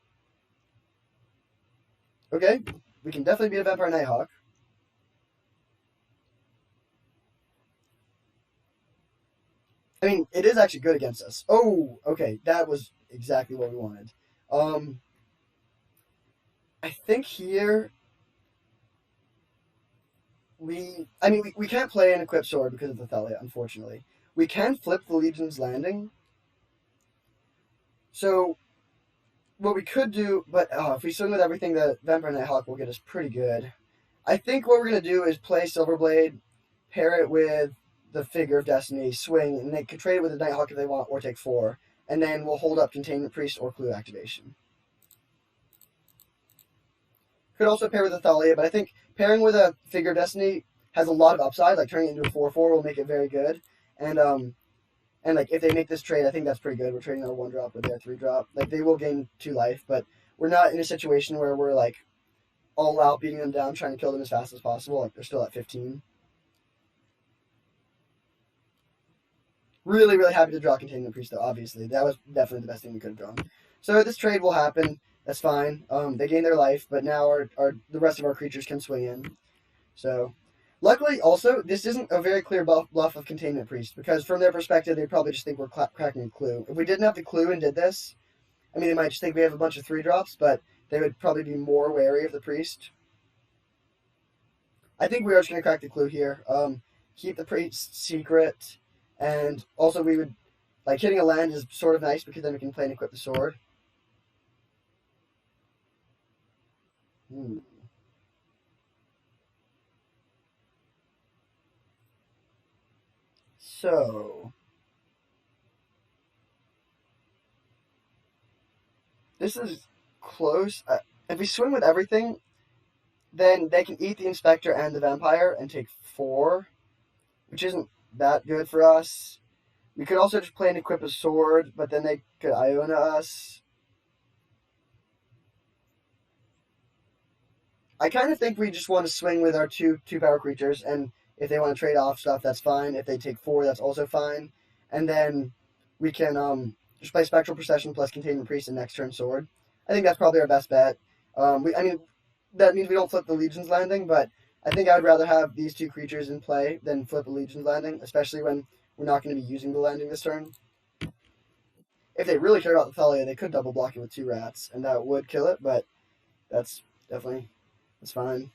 Okay, we can definitely beat a Vampire Nighthawk. I mean, it is actually good against us. Oh, okay, that was exactly what we wanted. Um, I think here we can't play an equipped sword because of the Thalia, unfortunately. We can flip the Legion's Landing. So what we could do, but if we swing with everything, the Vampire Nighthawk will get us pretty good. I think what we're gonna do is play Silverblade, pair it with the Figure of Destiny, swing, and they can trade it with the Nighthawk if they want, or take 4, and then we'll hold up Containment Priest or Clue Activation. Could also pair with a Thalia, but I think pairing with a Figure of Destiny has a lot of upside. Like turning it into a 4/4 will make it very good, and like if they make this trade, I think that's pretty good. We're trading our 1-drop with their 3-drop. Like they will gain 2 life, but we're not in a situation where we're like all out beating them down, trying to kill them as fast as possible. Like they're still at 15. Really, really happy to draw Containment Priest, though, obviously. That was definitely the best thing we could have drawn. So this trade will happen. That's fine. They gain their life, but now the rest of our creatures can swing in. So, luckily, also, this isn't a very clear bluff of Containment Priest, because from their perspective, they probably just think we're cracking a clue. If we didn't have the clue and did this, I mean, they might just think we have a bunch of 3-drops, but they would probably be more wary of the Priest. I think we are just going to crack the clue here. Keep the Priest secret, and also we would like hitting a land is sort of nice because then we can play and equip the sword. Hmm. So this is close. If we swing with everything, then they can eat the Inspector and the Vampire and take 4, which isn't that good for us. We could also just play and equip a sword, but then they could Iona us. I kind of think we just want to swing with our two power creatures, and if they want to trade off stuff, that's fine. If they take 4, that's also fine. And then we can just play Spectral Procession plus Containment Priest and next turn Sword. I think that's probably our best bet. I mean, that means we don't flip the Legion's Landing, but I think I would rather have these 2 creatures in play than flip a Legion's Landing, especially when we're not going to be using the landing this turn. If they really care about the Thalia, they could double block it with 2 rats, and that would kill it, but that's definitely that's fine.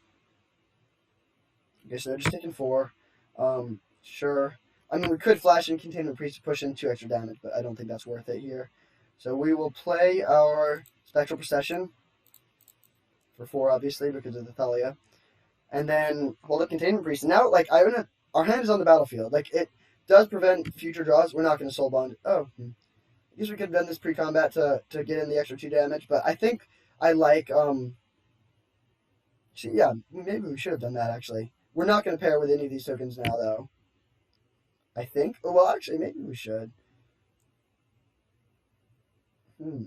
Okay, so they're just taking 4. Sure. I mean, we could flash and Containment Priest to push in 2 extra damage, but I don't think that's worth it here. So we will play our Spectral Procession for 4, obviously, because of the Thalia. And then hold up Containment Priest. And now, like, our hand is on the battlefield. Like, it does prevent future draws. We're not going to Soul Bond. Oh, I guess we could have done this pre-combat to get in the extra 2 damage, but I think I like, yeah, maybe we should have done that, actually. We're not going to pair with any of these tokens now, though. I think. Oh, well, actually, maybe we should. Hmm.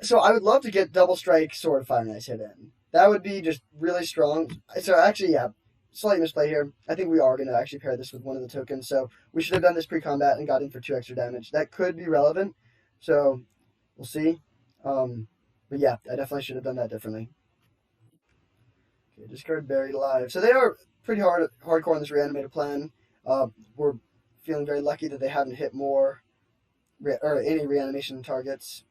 So I would love to get Double Strike Sword of Fire and Ice hit in. That would be just really strong. So actually, yeah, slight misplay here. I think we are going to actually pair this with one of the tokens. So we should have done this pre-combat and got in for 2 extra damage. That could be relevant. So we'll see. But yeah, I definitely should have done that differently. Okay, discard Buried Alive. So they are pretty hardcore on this reanimated plan. We're feeling very lucky that they haven't hit more or any reanimation targets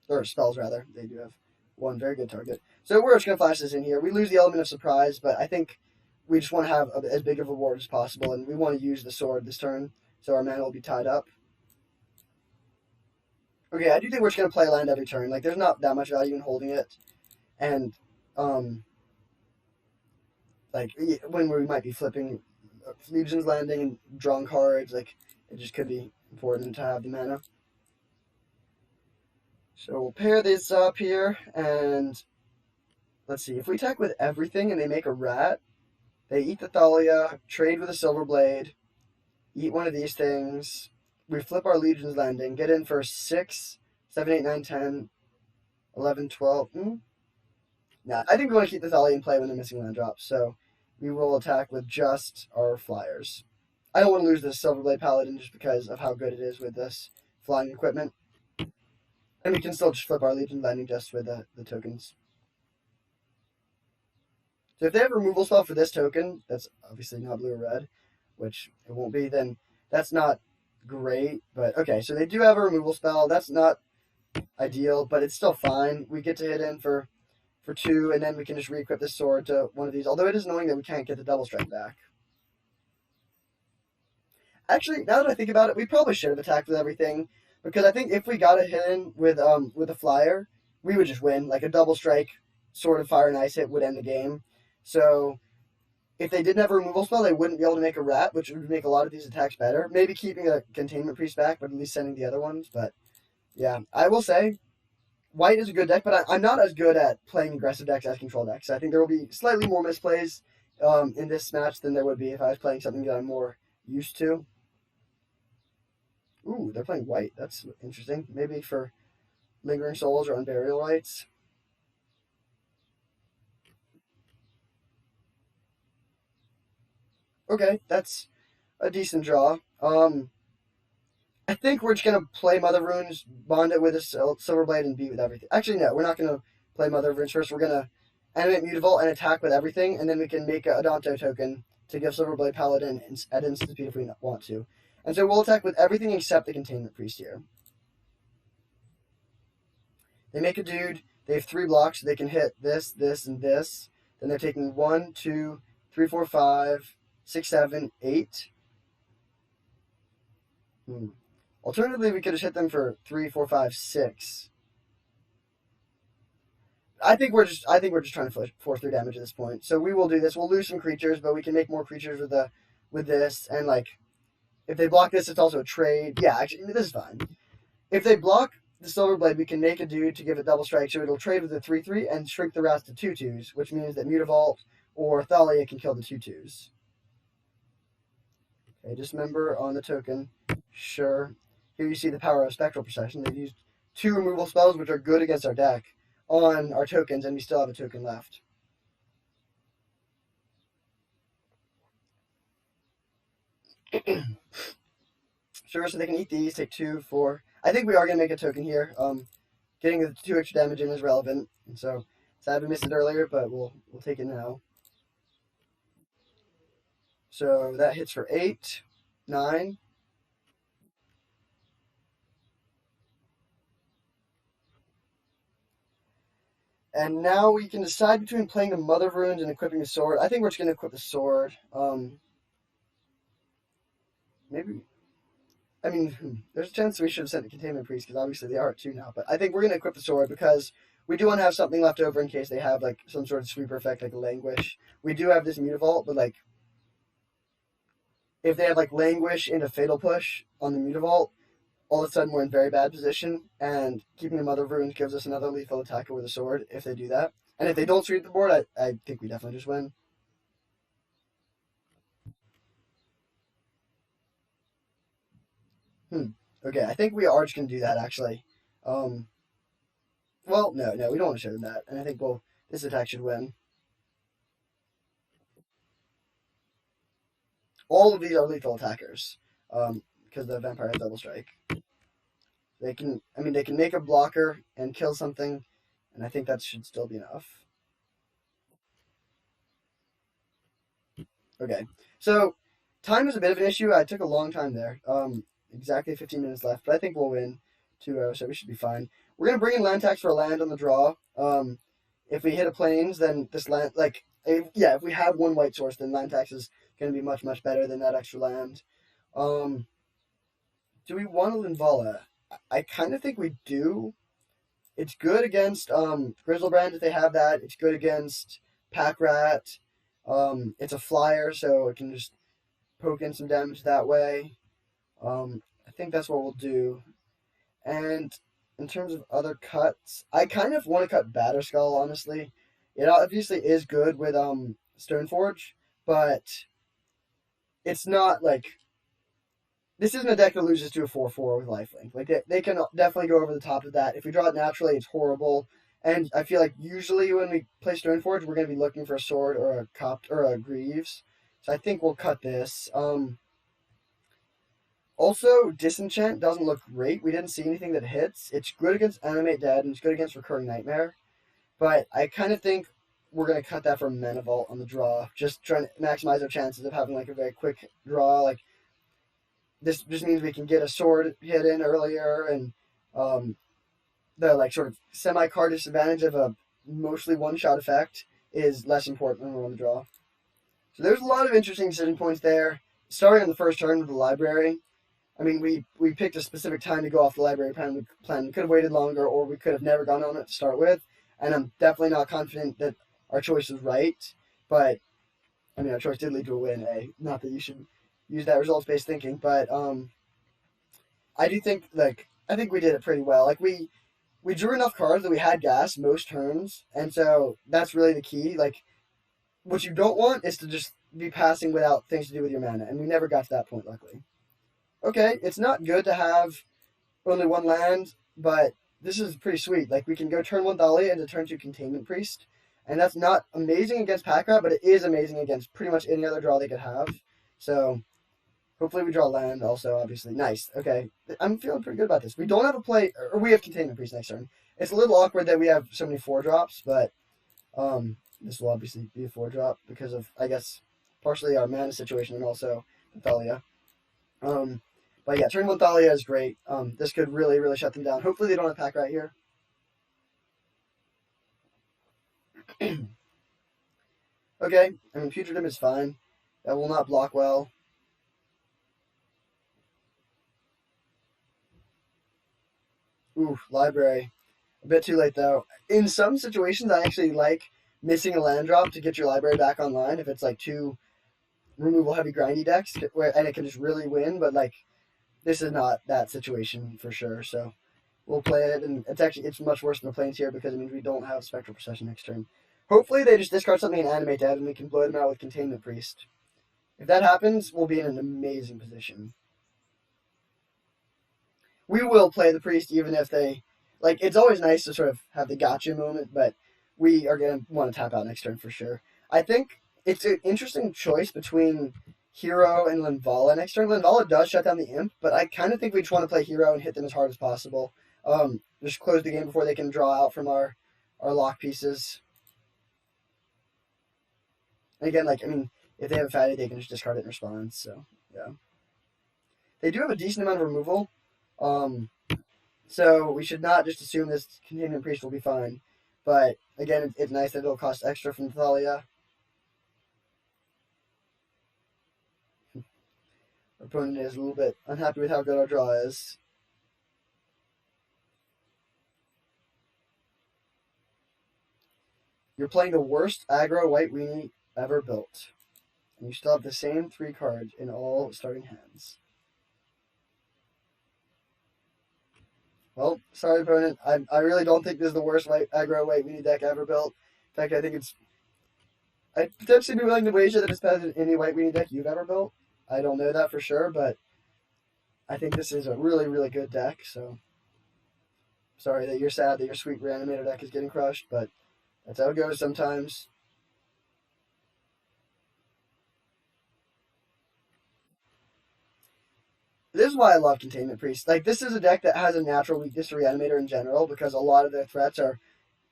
or spells rather. They do have one very good target. So we're just gonna flash this in here. We lose the element of surprise, but I think we just want to have as big of a ward as possible, and we want to use the sword this turn, so our mana will be tied up. Okay, I do think we're just gonna play land every turn. Like, there's not that much value in holding it, and like when we might be flipping Legion's Landing and drawing cards, like it just could be important to have the mana. So we'll pair this up here, and let's see. If we attack with everything and they make a rat, they eat the Thalia, trade with a Silver Blade, eat one of these things. We flip our Legion's Landing, get in for 6, 7, 8, 9, 10, 11, 12. Nah, I think we want to keep the Thalia in play when they're missing land drops, so we will attack with just our flyers. I don't want to lose this Silverblade Paladin just because of how good it is with this flying equipment. And we can still just flip our Legion Landing just with the tokens. So if they have a removal spell for this token, that's obviously not blue or red, which it won't be, then that's not great. But okay, so they do have a removal spell. That's not ideal, but it's still fine. We get to hit in for 2, and then we can just re-equip this sword to one of these. Although it is annoying that we can't get the double strike back. Actually, now that I think about it, we probably should have attacked with everything, because I think if we got a hit in with a flyer, we would just win. Like a double strike, Sword of Fire and Ice hit would end the game. So if they didn't have a removal spell, they wouldn't be able to make a rat, which would make a lot of these attacks better. Maybe keeping a Containment Priest back, but at least sending the other ones. But yeah, I will say white is a good deck, but I'm not as good at playing aggressive decks as control decks. I think there will be slightly more misplays in this match than there would be if I was playing something that I'm more used to. Ooh, they're playing white. That's interesting. Maybe for Lingering Souls or Unburial Rites. Okay, that's a decent draw. I think we're just gonna play Mother of Runes, bond it with a Silver Blade, and beat with everything. Actually, no, we're not gonna play Mother of Runes first. We're gonna animate Mutavault and attack with everything, and then we can make a Adanto token to give Silver Blade Paladin at instant speed if we want to. And so we'll attack with everything except the Containment Priest here. They make a dude. They have 3 blocks. So they can hit this, this, and this. Then they're taking 1, 2, 3, 4, 5, 6, 7, 8. Alternatively, we could have hit them for 3, 4, 5, 6. I think we're just trying to force through damage at this point. So we will do this. We'll lose some creatures, but we can make more creatures with this. And like, if they block this, it's also a trade. Yeah, actually, this is fine. If they block the Silver Blade, we can make a dude to give it double strike, so it'll trade with the 3/3 and shrink the rest to 2/2s, which means that Mutavault or Thalia can kill the 2/2s. Okay, just remember on the token, sure. Here you see the power of Spectral Procession. They've used 2 removal spells, which are good against our deck, on our tokens, and we still have a token left. Sure, so they can eat these, take 2, 4. I think we are going to make a token here. Getting the 2 extra damage in is relevant, and so sad we missed it earlier, but we'll take it now. So that hits for 8, 9. And now we can decide between playing the Mother of Runes and equipping the sword. I think we're just going to equip the sword. Maybe. I mean, there's a chance we should have sent the Containment Priest because obviously they are at 2 now. But I think we're going to equip the sword because we do want to have something left over in case they have like some sort of sweeper effect like a Languish. We do have this Mutavault, but like if they have like Languish into Fatal Push on the Mutavault, all of a sudden we're in very bad position, and keeping the Mother of Runes gives us another lethal attacker with a sword if they do that. And if they don't sweep the board, I think we definitely just win. Okay, I think we are just going to do that, actually. Well, no, we don't want to show them that. And I think, this attack should win. All of these are lethal attackers, because the Vampire has double strike. They can make a blocker and kill something, and I think that should still be enough. Okay, so time is a bit of an issue. I took a long time there. Exactly 15 minutes left, but I think we'll win 2-0, so we should be fine. We're gonna bring in land tax for a land on the draw. If we hit a plains, then this land, if we have 1 white source, then land tax is gonna be much better than that extra land. Do we want a Linvala? I kind of think we do. It's good against Griselbrand if they have that. It's good against Pack Rat. It's a flyer, so it can just poke in some damage that way. I think that's what we'll do. And in terms of other cuts, I kind of want to cut Batterskull, honestly. It obviously is good with Stoneforge, but it's not like this isn't a deck that loses to a 4/4 with lifelink. Like they can definitely go over the top of that. If we draw it naturally, it's horrible. And I feel like usually when we play Stoneforge, we're going to be looking for a sword or a copt or a Greaves. So I think we'll cut this. Also, Disenchant doesn't look great. We didn't see anything that hits. It's good against Animate Dead and it's good against Recurring Nightmare. But I kind of think we're going to cut that for Menavolt on the draw. Just trying to maximize our chances of having like a very quick draw. Like this just means we can get a sword hit in earlier, and the like sort of semi card disadvantage of a mostly one shot effect is less important when we're on the draw. So there's a lot of interesting decision points there. Starting on the first turn with the library. I mean, we picked a specific time to go off the library plan. We could have waited longer, or we could have never gone on it to start with. And I'm definitely not confident that our choice was right. But I mean, our choice did lead to a win. Not that you should use that results-based thinking, but I do think I think we did it pretty well. Like we drew enough cards that we had gas most turns, and so that's really the key. Like what you don't want is to just be passing without things to do with your mana, and we never got to that point, luckily. Okay, it's not good to have only one land, but this is pretty sweet. Like we can go turn 1 Thalia into turn 2 Containment Priest, and that's not amazing against Pack Rat, but it is amazing against pretty much any other draw they could have. So hopefully we draw land also, obviously. Nice. Okay. I'm feeling pretty good about this. We don't have a play, or we have Containment Priest next turn. It's a little awkward that we have so many 4-drops, but this will obviously be a 4-drop because of, I guess, partially our mana situation and also Thalia. But yeah, turn 1 Thalia is great. This could really, really shut them down. Hopefully they don't attack right here. Okay, I mean, Putridum is fine. That will not block well. Ooh, library. A bit too late, though. In some situations, I actually like missing a land drop to get your library back online if it's like 2 removal heavy grindy decks, and it can just really win, but like this is not that situation for sure, so we'll play it, and it's much worse than the Planeswalker because it means we don't have Spectral Procession next turn. Hopefully they just discard something and Animate Dead, and we can blow them out with Containment Priest. If that happens, we'll be in an amazing position. We will play the Priest even if they... Like, it's always nice to sort of have the gotcha moment, but we are going to want to tap out next turn for sure. I think it's an interesting choice between Hero and Linvala next turn. Linvala does shut down the Imp, but I kind of think we just want to play Hero and hit them as hard as possible. Just close the game before they can draw out from our lock pieces. And again, like, I mean, if they have a fatty, they can just discard it in response, so, yeah. They do have a decent amount of removal, so we should not just assume this Containment Priest will be fine. But, again, it's nice that it'll cost extra from Thalia. Our opponent is a little bit unhappy with how good our draw is. You're playing the worst aggro white weenie ever built. And you still have the same 3 cards in all starting hands. Well, sorry, opponent. I really don't think this is the worst aggro white weenie deck ever built. In fact, I think it's... I'd potentially be willing to wager that it's better than any white weenie deck you've ever built. I don't know that for sure, but I think this is a really, really good deck, so... Sorry that you're sad that your sweet Reanimator deck is getting crushed, but that's how it goes sometimes. This is why I love Containment Priest. Like, this is a deck that has a natural weakness to Reanimator in general, because a lot of their threats are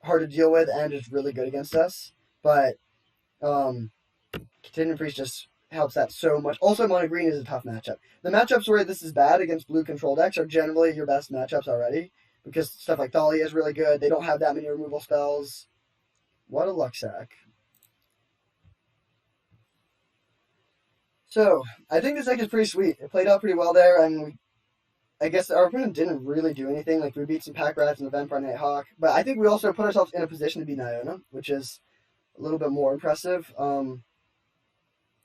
hard to deal with and is really good against us. But Containment Priest just helps that so much. Also, Mono Green is a tough matchup. The matchups where this is bad against blue control decks are generally your best matchups already, because stuff like Thalia is really good. They don't have that many removal spells. What a luck sack. So, I think this deck is pretty sweet. It played out pretty well there, and I guess our opponent didn't really do anything. Like, we beat some Pack Rats and the Vampire Nighthawk, but I think we also put ourselves in a position to beat Niona, which is a little bit more impressive.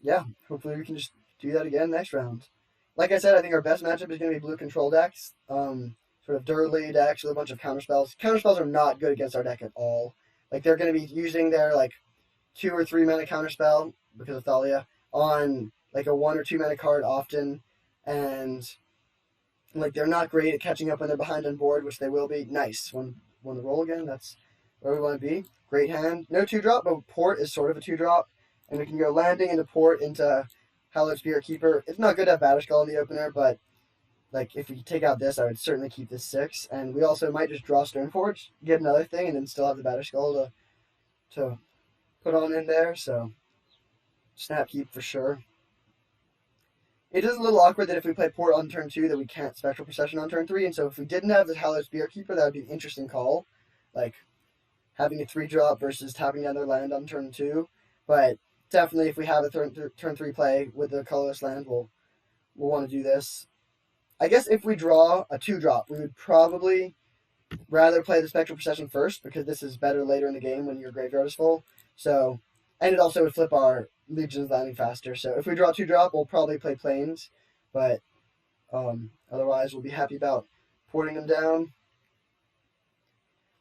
Yeah, hopefully we can just do that again next round. Like I said, I think our best matchup is going to be blue control decks. sort of dirtly decks with a bunch of counterspells. Counterspells are not good against our deck at all. Like they're going to be using their like 2 or 3 mana counterspell because of Thalia on like a 1 or 2 mana card often, and like they're not great at catching up when they're behind on board, which they will be. Nice. When the roll again, that's where we want to be. Great hand. No 2-drop, but port is sort of a 2-drop. And we can go landing into port into Hallowed Spirit Keeper. It's not good to have Batterskull in the opener, but like if we take out this, I would certainly keep this 6. And we also might just draw Stoneforge, get another thing, and then still have the Batterskull to put on in there. So snap keep for sure. It is a little awkward that if we play port on turn 2 that we can't Spectral Procession on turn 3, and so if we didn't have the Hallowed Spirit Keeper, that would be an interesting call. Like having a 3-drop versus tapping down their land on turn 2. But definitely if we have a turn 3 play with the colorless land, we'll want to do this. I guess if we draw a 2-drop, we would probably rather play the Spectral Procession first because this is better later in the game when your graveyard is full. So, and it also would flip our Legion's Landing faster. So if we draw 2-drop, we'll probably play Plains, but otherwise we'll be happy about porting them down.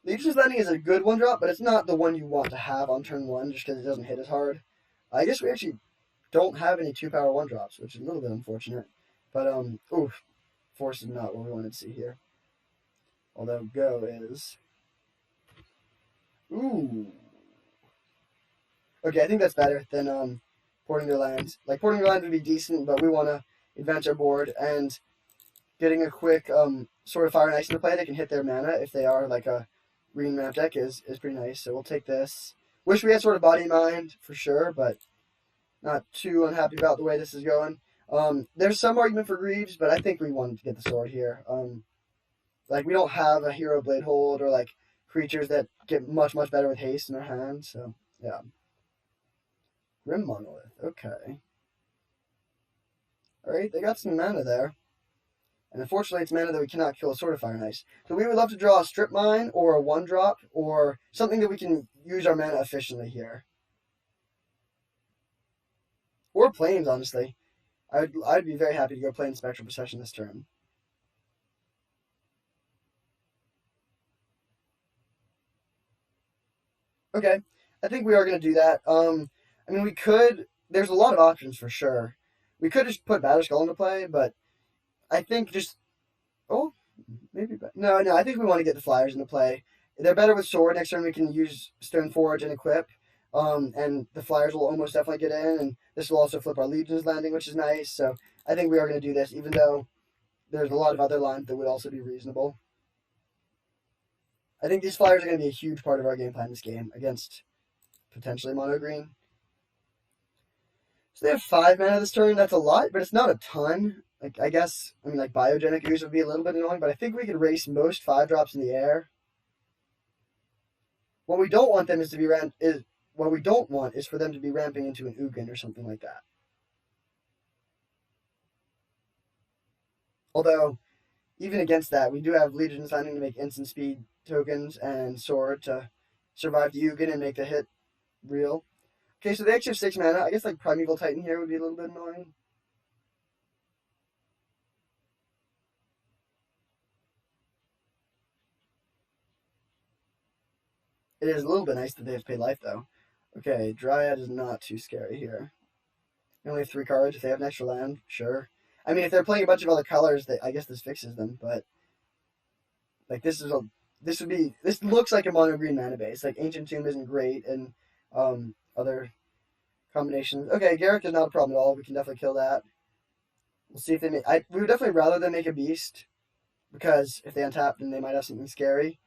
Legion's Landing is a good 1-drop, but it's not the one you want to have on turn 1 just because it doesn't hit as hard. I guess we actually don't have any 2-power 1-drops, which is a little bit unfortunate. But, oof, Force is not what we wanted to see here. Although Go is... Ooh. Okay, I think that's better than porting their lands. Like, porting their lands would be decent, but we want to advance our board, and getting a quick Sword of Fire and Ice into play that can hit their mana if they are like a green map deck is pretty nice. So we'll take this. Wish we had Sword of Body and Mind for sure, but not too unhappy about the way this is going. There's some argument for Greaves, but I think we wanted to get the sword here. Like we don't have a Hero Blade Hold or like creatures that get much better with haste in their hand. So yeah. Grim Monolith. Okay. Alright, they got some mana there. And unfortunately, it's mana that we cannot kill a Sword of Fire and Ice. So we would love to draw a Strip Mine or a 1-drop or something that we can use our mana efficiently here. Or Plains, honestly. I'd be very happy to go play in Spectral Procession this turn. Okay, I think we are going to do that. I mean, we could. There's a lot of options for sure. We could just put Batterskull into play, but I think just oh, maybe no. I think we want to get the Flyers into play. They're better with sword. Next turn we can use Stoneforge and equip. And the Flyers will almost definitely get in, and this will also flip our Legion's Landing, which is nice. So I think we are going to do this, even though there's a lot of other lines that would also be reasonable. I think these Flyers are going to be a huge part of our game plan this game against potentially mono green. So they have 5 mana this turn. That's a lot, but it's not a ton. Like I guess, I mean, like Biogenic Ooze would be a little bit annoying, but I think we could race most 5-drops in the air. What we don't want them is to be what we don't want is for them to be ramping into an Ugin or something like that. Although, even against that, we do have Legion's Landing to make instant speed tokens and Sword to survive the Ugin and make the hit real. Okay, so they actually have 6 mana. I guess like Primeval Titan here would be a little bit annoying. It is a little bit nice that they have to pay life, though. Okay, Dryad is not too scary here. They only have 3 cards. If they have an extra land, sure. I mean, if they're playing a bunch of other colors, I guess this fixes them. But like this looks like a mono green mana base. Like Ancient Tomb isn't great, and other combinations. Okay, Garruk is not a problem at all. We can definitely kill that. We'll see if they make. We would definitely rather them make a beast because if they untap, then they might have something scary.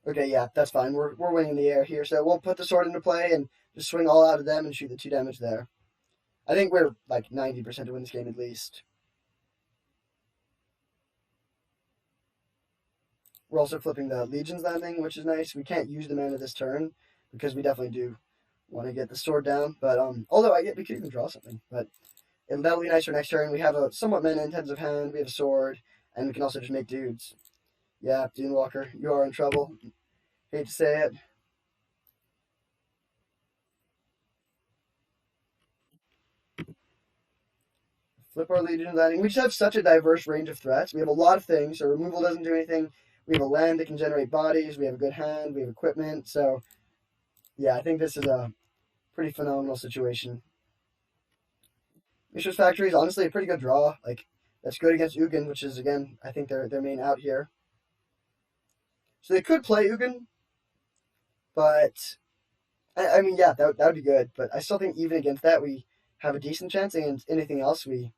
Okay, yeah, that's fine. We're winning the air here, so we'll put the sword into play and just swing all out of them and shoot the 2 damage there. I think we're like 90% to win this game at least. We're also flipping the Legion's Landing, which is nice. We can't use the mana this turn because we definitely do want to get the sword down. But although we could even draw something, but that'll be nice for next turn. We have a somewhat mana intensive hand. We have a sword, and we can also just make dudes. Yeah, Dunewalker, you are in trouble. Hate to say it. Flip our Legion Landing. We just have such a diverse range of threats. We have a lot of things. So removal doesn't do anything. We have a land that can generate bodies. We have a good hand. We have equipment. So yeah, I think this is a pretty phenomenal situation. Mishra's Factory is honestly a pretty good draw. Like that's good against Ugin, which is again I think their main out here. So they could play Ugin, but I mean yeah, that would be good. But I still think even against that we have a decent chance. And anything else we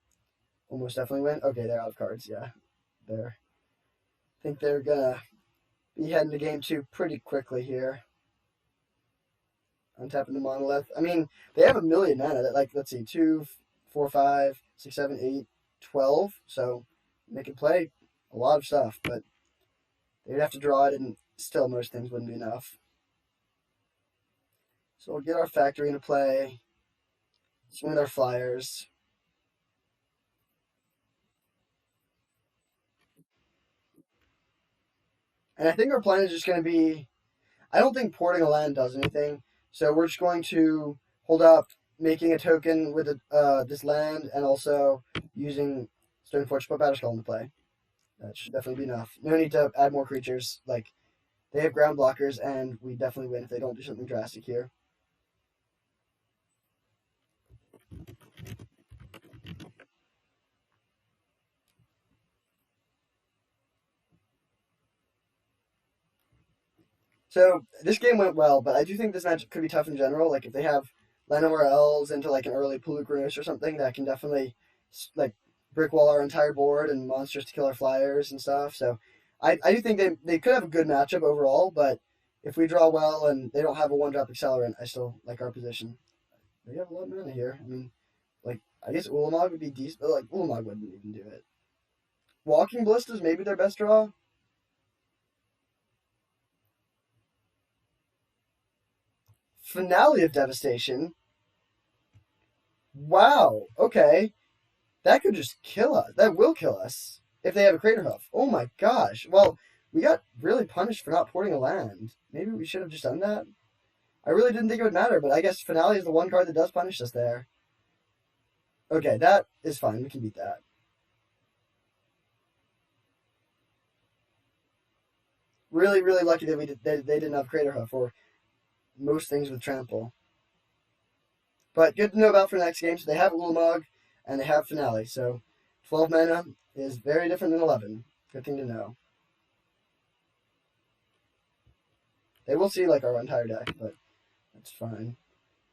almost definitely win. Okay, they're out of cards. Yeah, they're. I think they're gonna be heading to game 2 pretty quickly here. Untapping the Monolith. I mean, they have a million mana. That like let's see, 2, 4, 5, 6, 7, 8, 12. So they can play a lot of stuff, but they'd have to draw it, and still most things wouldn't be enough. So we'll get our factory into play. Swing with our flyers. And I think our plan is just going to be. I don't think porting a land does anything, so we're just going to hold up, making a token with this land, and also using Stoneforge to put Batterskull into play. That should definitely be enough. No need to add more creatures. Like they have ground blockers, and we definitely win if they don't do something drastic here. So this game went well, but I do think this match could be tough in general. Like if they have Llanowar Elves into like an early Pulukros or something, that can definitely like brick wall our entire board and monsters to kill our flyers and stuff. So I do think they could have a good matchup overall, but if we draw well and they don't have a 1-drop accelerant, I still like our position. They have a lot of mana here. I mean, like I guess Ulamog would be decent, but like Ulamog wouldn't even do it. Walking Ballistas maybe their best draw. Finale of Devastation. Wow. Okay. That could just kill us. That will kill us if they have a Crater Hoof. Oh my gosh. Well, we got really punished for not porting a land. Maybe we should have just done that. I really didn't think it would matter, but I guess Finale is the one card that does punish us there. Okay, that is fine. We can beat that. Really, really lucky that they didn't have Crater Hoof or most things with Trample. But good to know about for the next game. So they have Ulamog and they have Finale. So 12 mana is very different than 11. Good thing to know. They will see like our entire deck, but that's fine.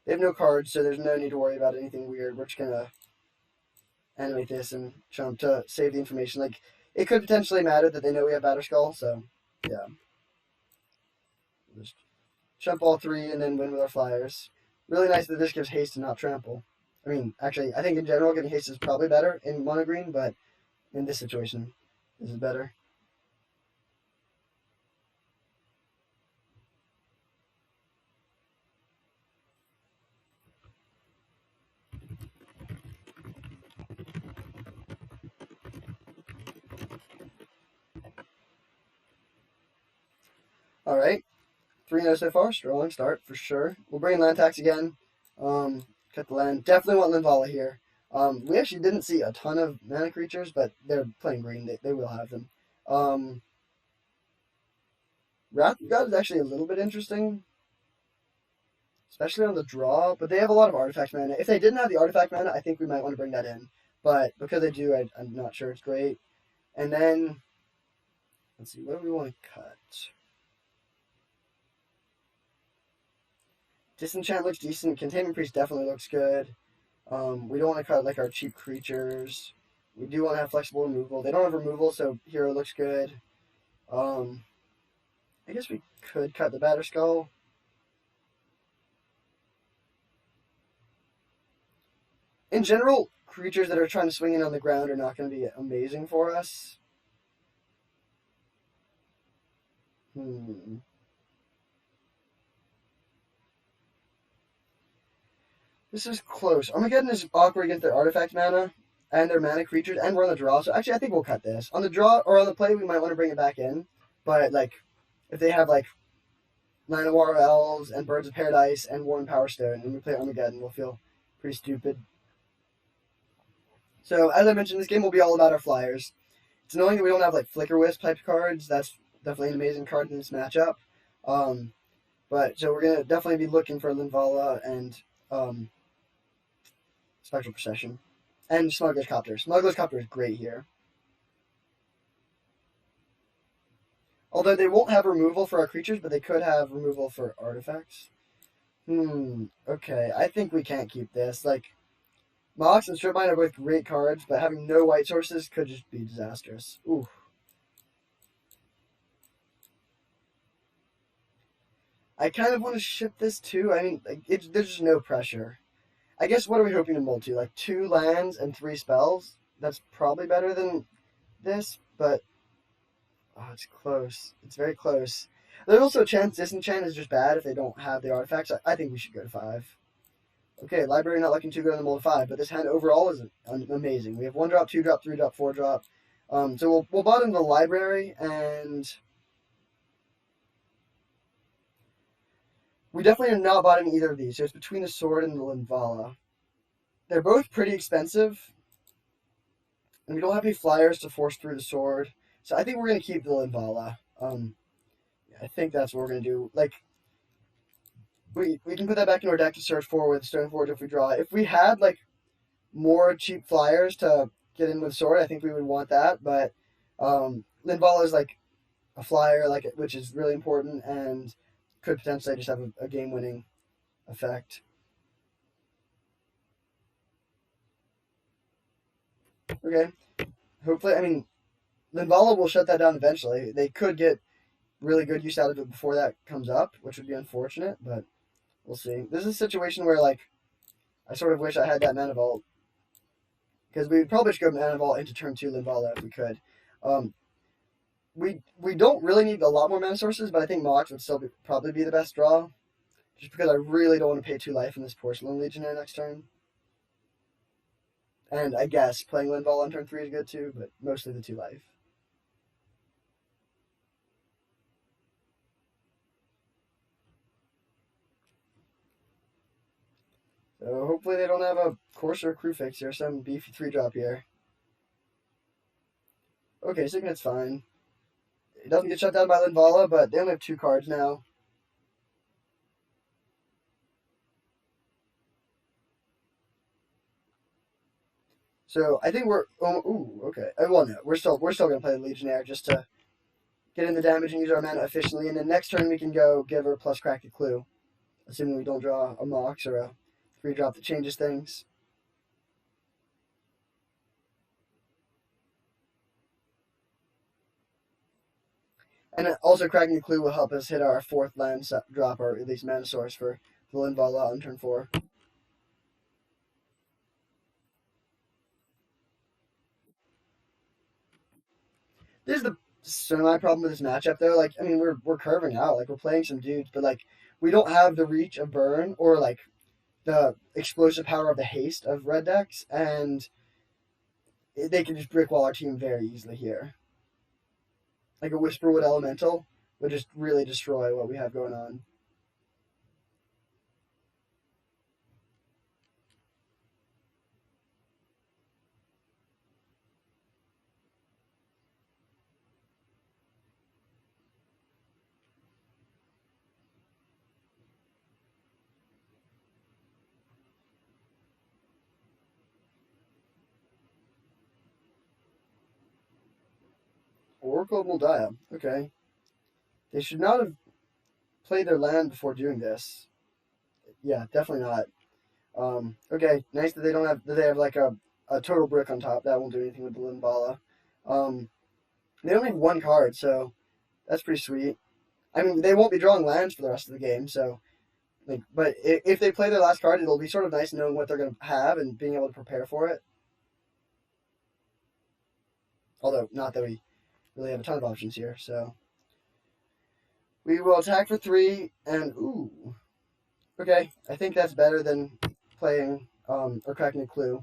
They have no cards, so there's no need to worry about anything weird. We're just gonna animate this and jump to save the information. Like it could potentially matter that they know we have Batterskull, so yeah. Just jump all 3 and then win with our flyers. Really nice that this gives haste and not trample. I mean, actually, I think in general getting haste is probably better in mono green, but in this situation, this is better. All right, 3-0 so far. Strong start for sure. We'll bring in land tax again. Cut the land. Definitely want Linvala here. We actually didn't see a ton of mana creatures, but they're playing green. They will have them. Wrath of God is actually a little bit interesting, especially on the draw, but they have a lot of artifact mana. If they didn't have the artifact mana, I think we might want to bring that in. But because they do, I'm not sure it's great. And then, let's see, what do we want to cut? Disenchant looks decent. Containment Priest definitely looks good. We don't want to cut like our cheap creatures. We do want to have flexible removal. They don't have removal, so Hero looks good. I guess we could cut the Batterskull. In general, creatures that are trying to swing in on the ground are not going to be amazing for us. This is close. Armageddon is awkward against their artifact mana and their mana creatures, and we're on the draw. So actually, I think we'll cut this. On the draw or on the play, we might want to bring it back in. But like, if they have like Llanowar Elves and Birds of Paradise and Worn Power Stone, and we play Armageddon, we'll feel pretty stupid. So as I mentioned, this game will be all about our flyers. It's annoying that we don't have like Flicker Wisp type cards. That's definitely an amazing card in this matchup. Um, but so we're gonna definitely be looking for Linvala and um, Spectral Procession and Smuggler's Copter. Smuggler's Copter is great here. Although they won't have removal for our creatures, but they could have removal for artifacts. Okay. I think we can't keep this. Like, Mox and Strip Mine are both great cards, but having no white sources could just be disastrous. Ooh. I kind of want to ship this too. I mean, like, there's just no pressure. I guess what are we hoping to mold to? Like 2 lands and 3 spells? That's probably better than this, but oh, it's close. It's very close. There's also a chance Disenchant is just bad if they don't have the artifacts. I think we should go to 5. Okay, library not looking too good on the mold of 5, but this hand overall is amazing. We have 1 drop, 2 drop, 3 drop, 4 drop. So we'll bottom the library, and we definitely are not bottoming either of these. So it's between the sword and the Linvala. They're both pretty expensive, and we don't have any flyers to force through the sword. So I think we're gonna keep the Linvala. I think that's what we're gonna do. Like, we can put that back in our deck to search for with Stoneforge if we draw it. If we had like more cheap flyers to get in with sword, I think we would want that. But Linvala is like a flyer, like which is really important and could potentially just have a game-winning effect. Okay, hopefully, I mean, Linvala will shut that down eventually. They could get really good use out of it before that comes up, which would be unfortunate, but we'll see. This is a situation where like I sort of wish I had that Mana Vault, because we would probably just go Mana Vault into turn 2 Linvala if we could. Um, we don't really need a lot more mana sources, but I think Mox would still probably be the best draw, just because I really don't want to pay 2 life in this Porcelain Legionnaire next turn. And I guess playing Linvala on turn 3 is good too, but mostly the 2 life. So hopefully they don't have a Courser Kruphix or some beefy 3-drop here. Okay, Signet's fine. It doesn't get shut down by Linvala, but they only have 2 cards now. So I think we're okay. Well, no, we're still gonna play the Legionnaire just to get in the damage and use our mana efficiently, and then next turn we can go Giver plus Crack the Clue, assuming we don't draw a Mox or a 3-drop that changes things. And also Cracking the Clue will help us hit our 4th land drop, or at least mana source for the Linvala on turn 4. This is the semi problem with this matchup though. Like, I mean, we're curving out, like we're playing some dudes, but like we don't have the reach of Burn or like the explosive power of the haste of red decks, and they can just brick wall our team very easily here. Like a Whisperwood Elemental would just really destroy what we have going on. Oracle of Moldiah. Okay. They should not have played their land before doing this. Yeah, definitely not. Okay, nice that they have like a total brick on top. That won't do anything with the Linvala. They only have 1 card, so that's pretty sweet. I mean, they won't be drawing lands for the rest of the game, so like, but if they play their last card, it'll be sort of nice knowing what they're going to have and being able to prepare for it. Although, not that we really have a ton of options here, so we will attack for 3, and ooh, okay, I think that's better than playing or Cracking a Clue.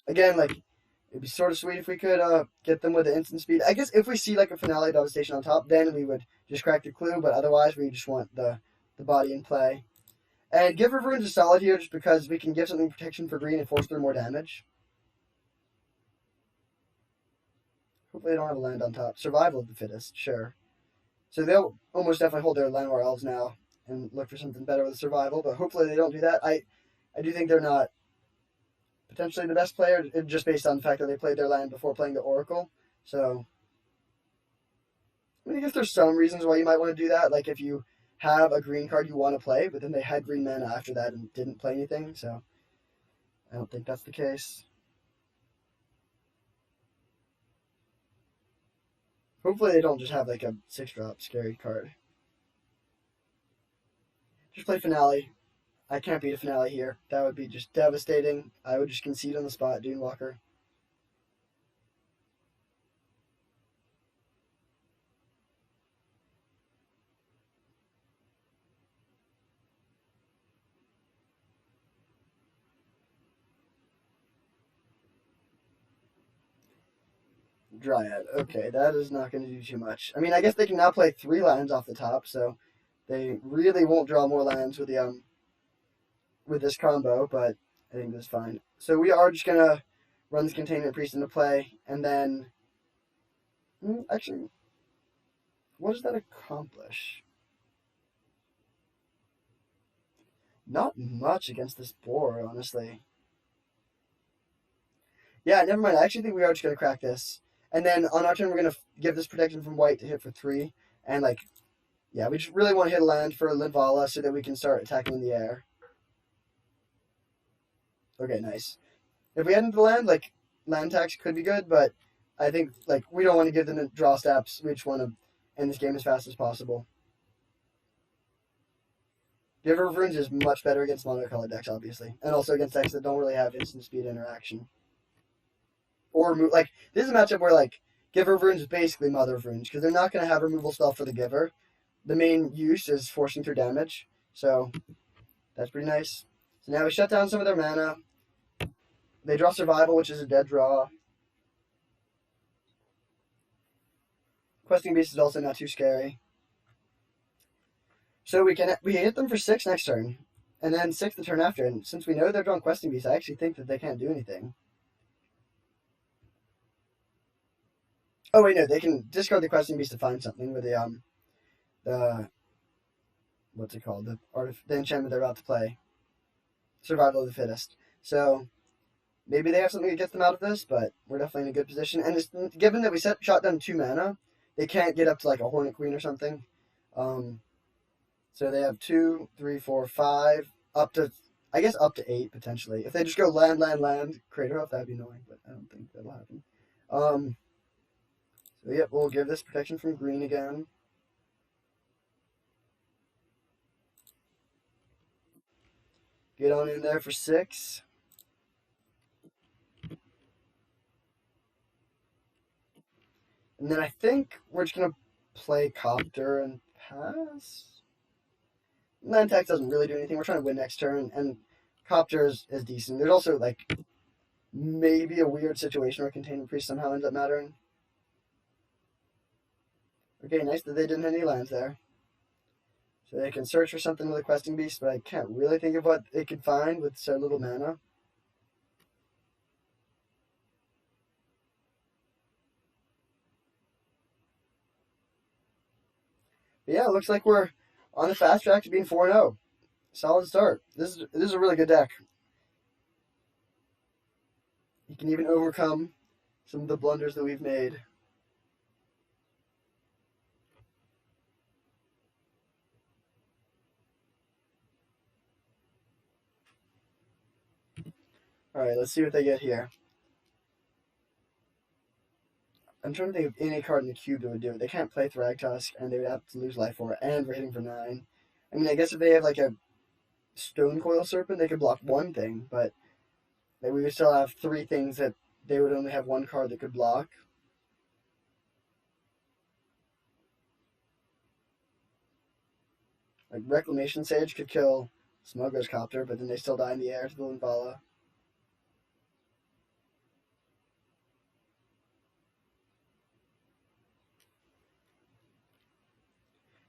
Again, like it'd be sort of sweet if we could get them with the instant speed. I guess if we see like a Finale Devastation on top, then we would just Crack the Clue, but otherwise we just want the body in play. And Giver of Runes is solid here just because we can give something protection for green and force through more damage. Hopefully they don't have a land on top. Survival of the fittest, sure. So they'll almost definitely hold their Llanowar Elves now and look for something better with survival, but hopefully they don't do that. I do think they're not potentially the best player, just based on the fact that they played their land before playing the Oracle. So, I mean, I guess there's some reasons why you might want to do that. Like if you have a green card you want to play, but then they had green mana after that and didn't play anything. So, I don't think that's the case. Hopefully they don't just have like a 6-drop scary card. Just play Finale. I can't beat a Finale here. That would be just devastating. I would just concede on the spot, Dunewalker. Dryad. Okay, that is not going to do too much. I mean, I guess they can now play 3 lands off the top, so they really won't draw more lands with this combo, but I think that's fine. So we are just gonna run this Containment Priest into play, and then actually, what does that accomplish? Not much against this board, honestly. Yeah, never mind. I actually think we are just gonna crack this, and then on our turn we're gonna give this protection from white to hit for 3, and like, yeah, we just really want to hit a land for Linvala so that we can start attacking in the air. Okay, nice. If we head into the land, like, land tax could be good, but I think, like, we don't want to give them draw steps. We just want to end this game as fast as possible. Giver of Runes is much better against monocolored decks, obviously, and also against decks that don't really have instant speed interaction. Or, like, this is a matchup where, like, Giver of Runes is basically Mother of Runes, because they're not going to have removal spell for the Giver. The main use is forcing through damage, so that's pretty nice. So now we shut down some of their mana. They draw Survival, which is a dead draw. Questing Beast is also not too scary. So we hit them for 6 next turn, and then 6 the turn after. And since we know they're drawing Questing Beast, I actually think that they can't do anything. Oh wait, no, they can discard the Questing Beast to find something with the what's it called? The enchantment they're about to play. Survival of the Fittest. So maybe they have something that gets them out of this, but we're definitely in a good position. And it's, given that we shot down 2 mana, they can't get up to like a Hornet Queen or something. So they have 2, 3, 4, 5, up to, I guess up to 8 potentially. If they just go land, Craterhoof, that'd be annoying, but I don't think that'll happen. So yep, we'll give this protection from green again. Get on in there for 6. And then I think we're just going to play Copter and pass. Land tax doesn't really do anything. We're trying to win next turn, and Copter is decent. There's also, like, maybe a weird situation where Containment Priest somehow ends up mattering. Okay, nice that they didn't have any lands there. So they can search for something with a Questing Beast, but I can't really think of what they could find with so little mana. But yeah, it looks like we're on the fast track to being 4-0. Solid start. This is a really good deck. You can even overcome some of the blunders that we've made. Alright, let's see what they get here. I'm trying to think of any card in the cube that would do it. They can't play Thragtusk, and they would have to lose life for it, and we're hitting for 9. I mean, I guess if they have like a Stonecoil Serpent, they could block one thing, but we would still have 3 things that they would only have 1 card that could block. Like Reclamation Sage could kill Smuggler's Copter, but then they still die in the air to the Linvala.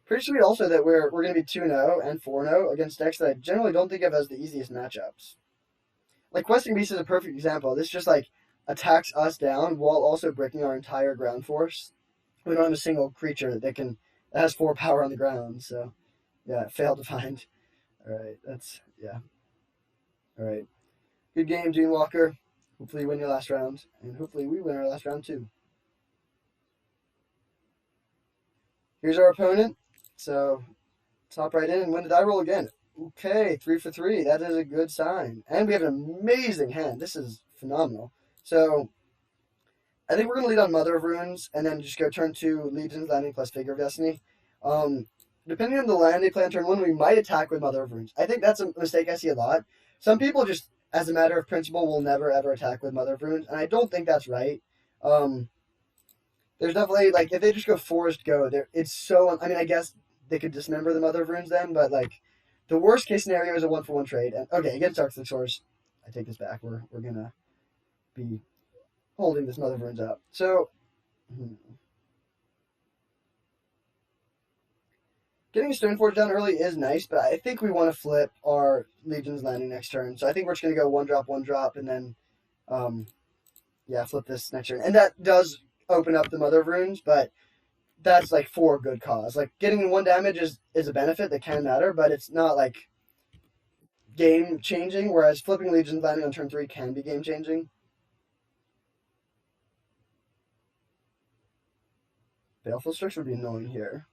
Pretty sweet also that we're going to be 2-0 and 4-0 against decks that I generally don't think of as the easiest matchups. Like Questing Beast is a perfect example. This is just like attacks us down while also breaking our entire ground force. We don't have a single creature that has 4 power on the ground. So yeah, failed to find. All right, that's yeah. All right, good game, Gene Walker. Hopefully you win your last round, and hopefully we win our last round too. Here's our opponent. So top right in and win the die roll again. Okay, 3 for 3. That is a good sign. And we have an amazing hand. This is phenomenal. So I think we're going to lead on Mother of Runes and then just go turn 2, Legion's Landing plus Figure of Destiny. Depending on the land they play on turn 1, we might attack with Mother of Runes. I think that's a mistake I see a lot. Some people just, as a matter of principle, will never ever attack with Mother of Runes, and I don't think that's right. There's definitely, like, if they just go Forest Go, it's so, I mean, I guess they could dismember the Mother of Runes then, but, like, the worst case scenario is a 1-for-1 trade. And okay, against Dark Source, I take this back. We're going to be holding this Mother of Runes up. So, getting a Stoneforge down early is nice, but I think we want to flip our Legion's Landing next turn. So I think we're just going to go 1-drop, and then, flip this next turn. And that does open up the Mother of Runes, but that's like for a good cause. Like getting 1 damage is a benefit that can matter, but it's not like game changing, whereas flipping Legion's Landing on turn 3 can be game changing. Baleful Strix would be annoying here.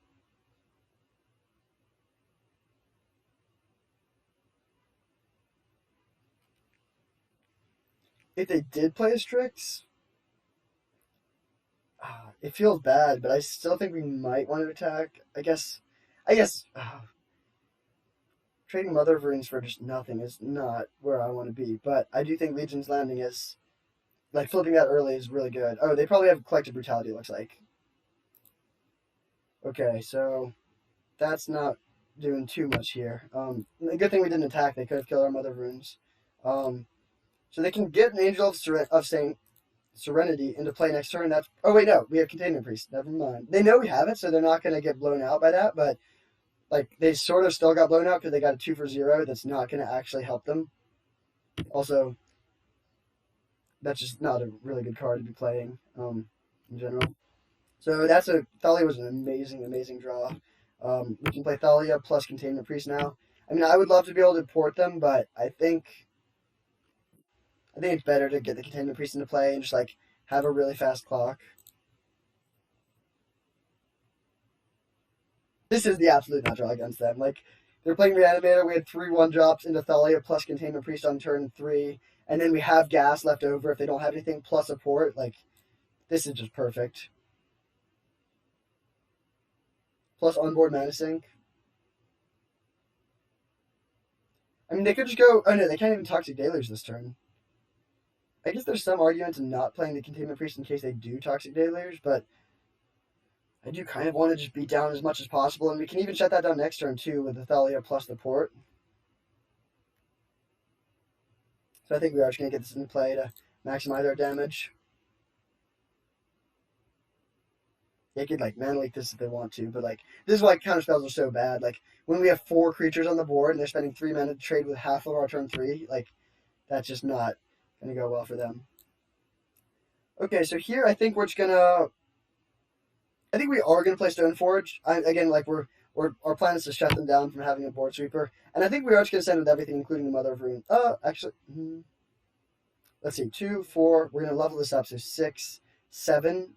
If they did play a Strix, it feels bad, but I still think we might want to attack. I guess trading Mother of Runes for just nothing is not where I want to be. But I do think Legion's Landing is, like, flipping that early is really good. Oh, they probably have Collective Brutality, it looks like. Okay, so that's not doing too much here. A good thing we didn't attack. They could have killed our Mother of Runes. So they can get an Angel of Serenity into play next turn. Oh wait, no, we have Containment Priest. Never mind. They know we have it, so they're not going to get blown out by that. But like they sort of still got blown out because they got a 2 for 0. That's not going to actually help them. Also, that's just not a really good card to be playing in general. So Thalia was an amazing draw. We can play Thalia plus Containment Priest now. I mean, I would love to be able to port them, but I think it's better to get the Containment Priest into play and just like have a really fast clock. This is the absolute not draw against them. Like they're playing Reanimator. We had 3 1-drops into Thalia plus Containment Priest on turn 3, and then we have gas left over if they don't have anything plus a port. Like this is just perfect. Plus onboard Mana Sink. I mean, they could just go. Oh no, they can't even Toxic Deluge this turn. I guess there's some argument to not playing the Containment Priest in case they do Toxic Deluge, but I do kind of want to just beat down as much as possible, and we can even shut that down next turn too with the Thalia plus the port. So I think we are just going to get this into play to maximize our damage. They could like mana leak this if they want to, but like this is why counterspells are so bad. Like when we have 4 creatures on the board and they're spending 3 mana to trade with half of our turn 3, like that's just not going to go well for them. Okay, so here I think we are going to play Stoneforge. Again, like our plan is to shut them down from having a board sweeper, and I think we are just going to send with everything, including the Mother of Runes. Actually, let's see, 2, 4. We're going to level this up, so 6, 7.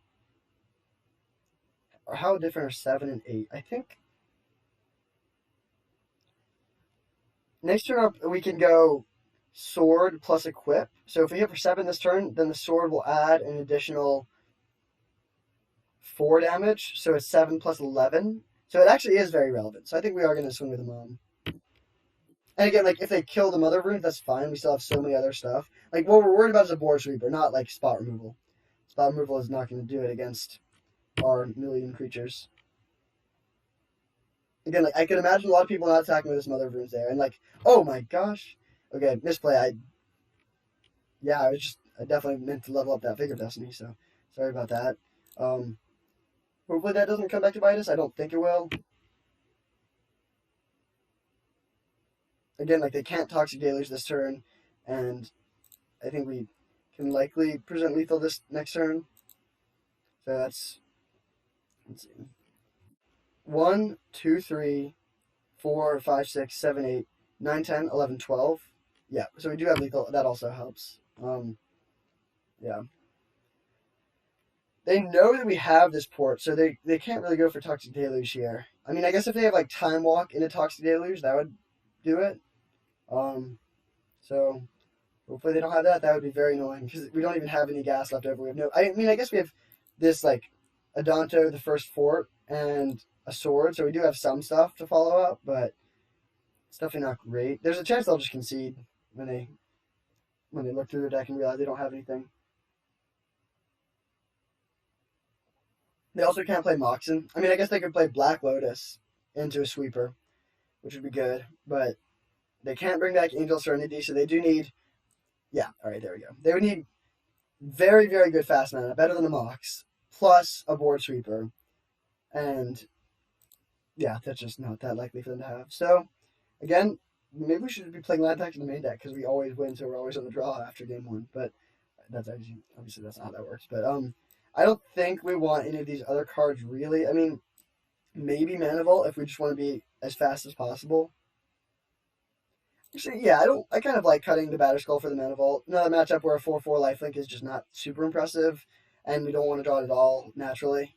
Or how different are 7 and 8? I think next turn we can go sword plus equip. So if we hit for 7 this turn, then the sword will add an additional 4 damage. So it's 7 plus 11. So it actually is very relevant. So I think we are going to swing with them on. And again, like if they kill the Mother of Runes, that's fine. We still have so many other stuff. Like what we're worried about is a board sweeper, not like spot removal. Spot removal is not going to do it against our million creatures. Again, like I can imagine a lot of people not attacking with this Mother of Runes there, and like, oh my gosh, okay, misplay. I definitely meant to level up that Figure of Destiny, so sorry about that. Hopefully that doesn't come back to bite us. I don't think it will. Again, like they can't Toxic Deluge this turn, and I think we can likely present lethal this next turn. So that's, let's see, 1, 2, 3, 4, 5, 6, 7, 8, 9, 10, 11, 12. Yeah, so we do have lethal. That also helps. Yeah. They know that we have this port, so they can't really go for Toxic Deluge here. I mean, I guess if they have like Time Walk into Toxic Deluge, that would do it. So hopefully they don't have that. That would be very annoying because we don't even have any gas left over. We have no. I mean, I guess we have this like Adanto, the first fort, and a sword, so we do have some stuff to follow up, but it's definitely not great. There's a chance they'll just concede when they look through their deck and realize they don't have anything. They also can't play Moxen. I mean, I guess they could play Black Lotus into a sweeper, which would be good, but they can't bring back Angel Serenity, so they do need. Yeah, all right, there we go. They would need very, very good fast mana, better than a Mox, plus a board sweeper, and yeah, that's just not that likely for them to have. So, again, maybe we should be playing Land Tax in the main deck because we always win, so we're always on the draw after game one. But that's obviously that's not how that works. But I don't think we want any of these other cards really. I mean, maybe Mana Vault if we just want to be as fast as possible. Actually, yeah, I kind of like cutting the Batterskull for the Mana Vault. Another matchup where a 4/4 lifelink is just not super impressive, and we don't want to draw it at all naturally.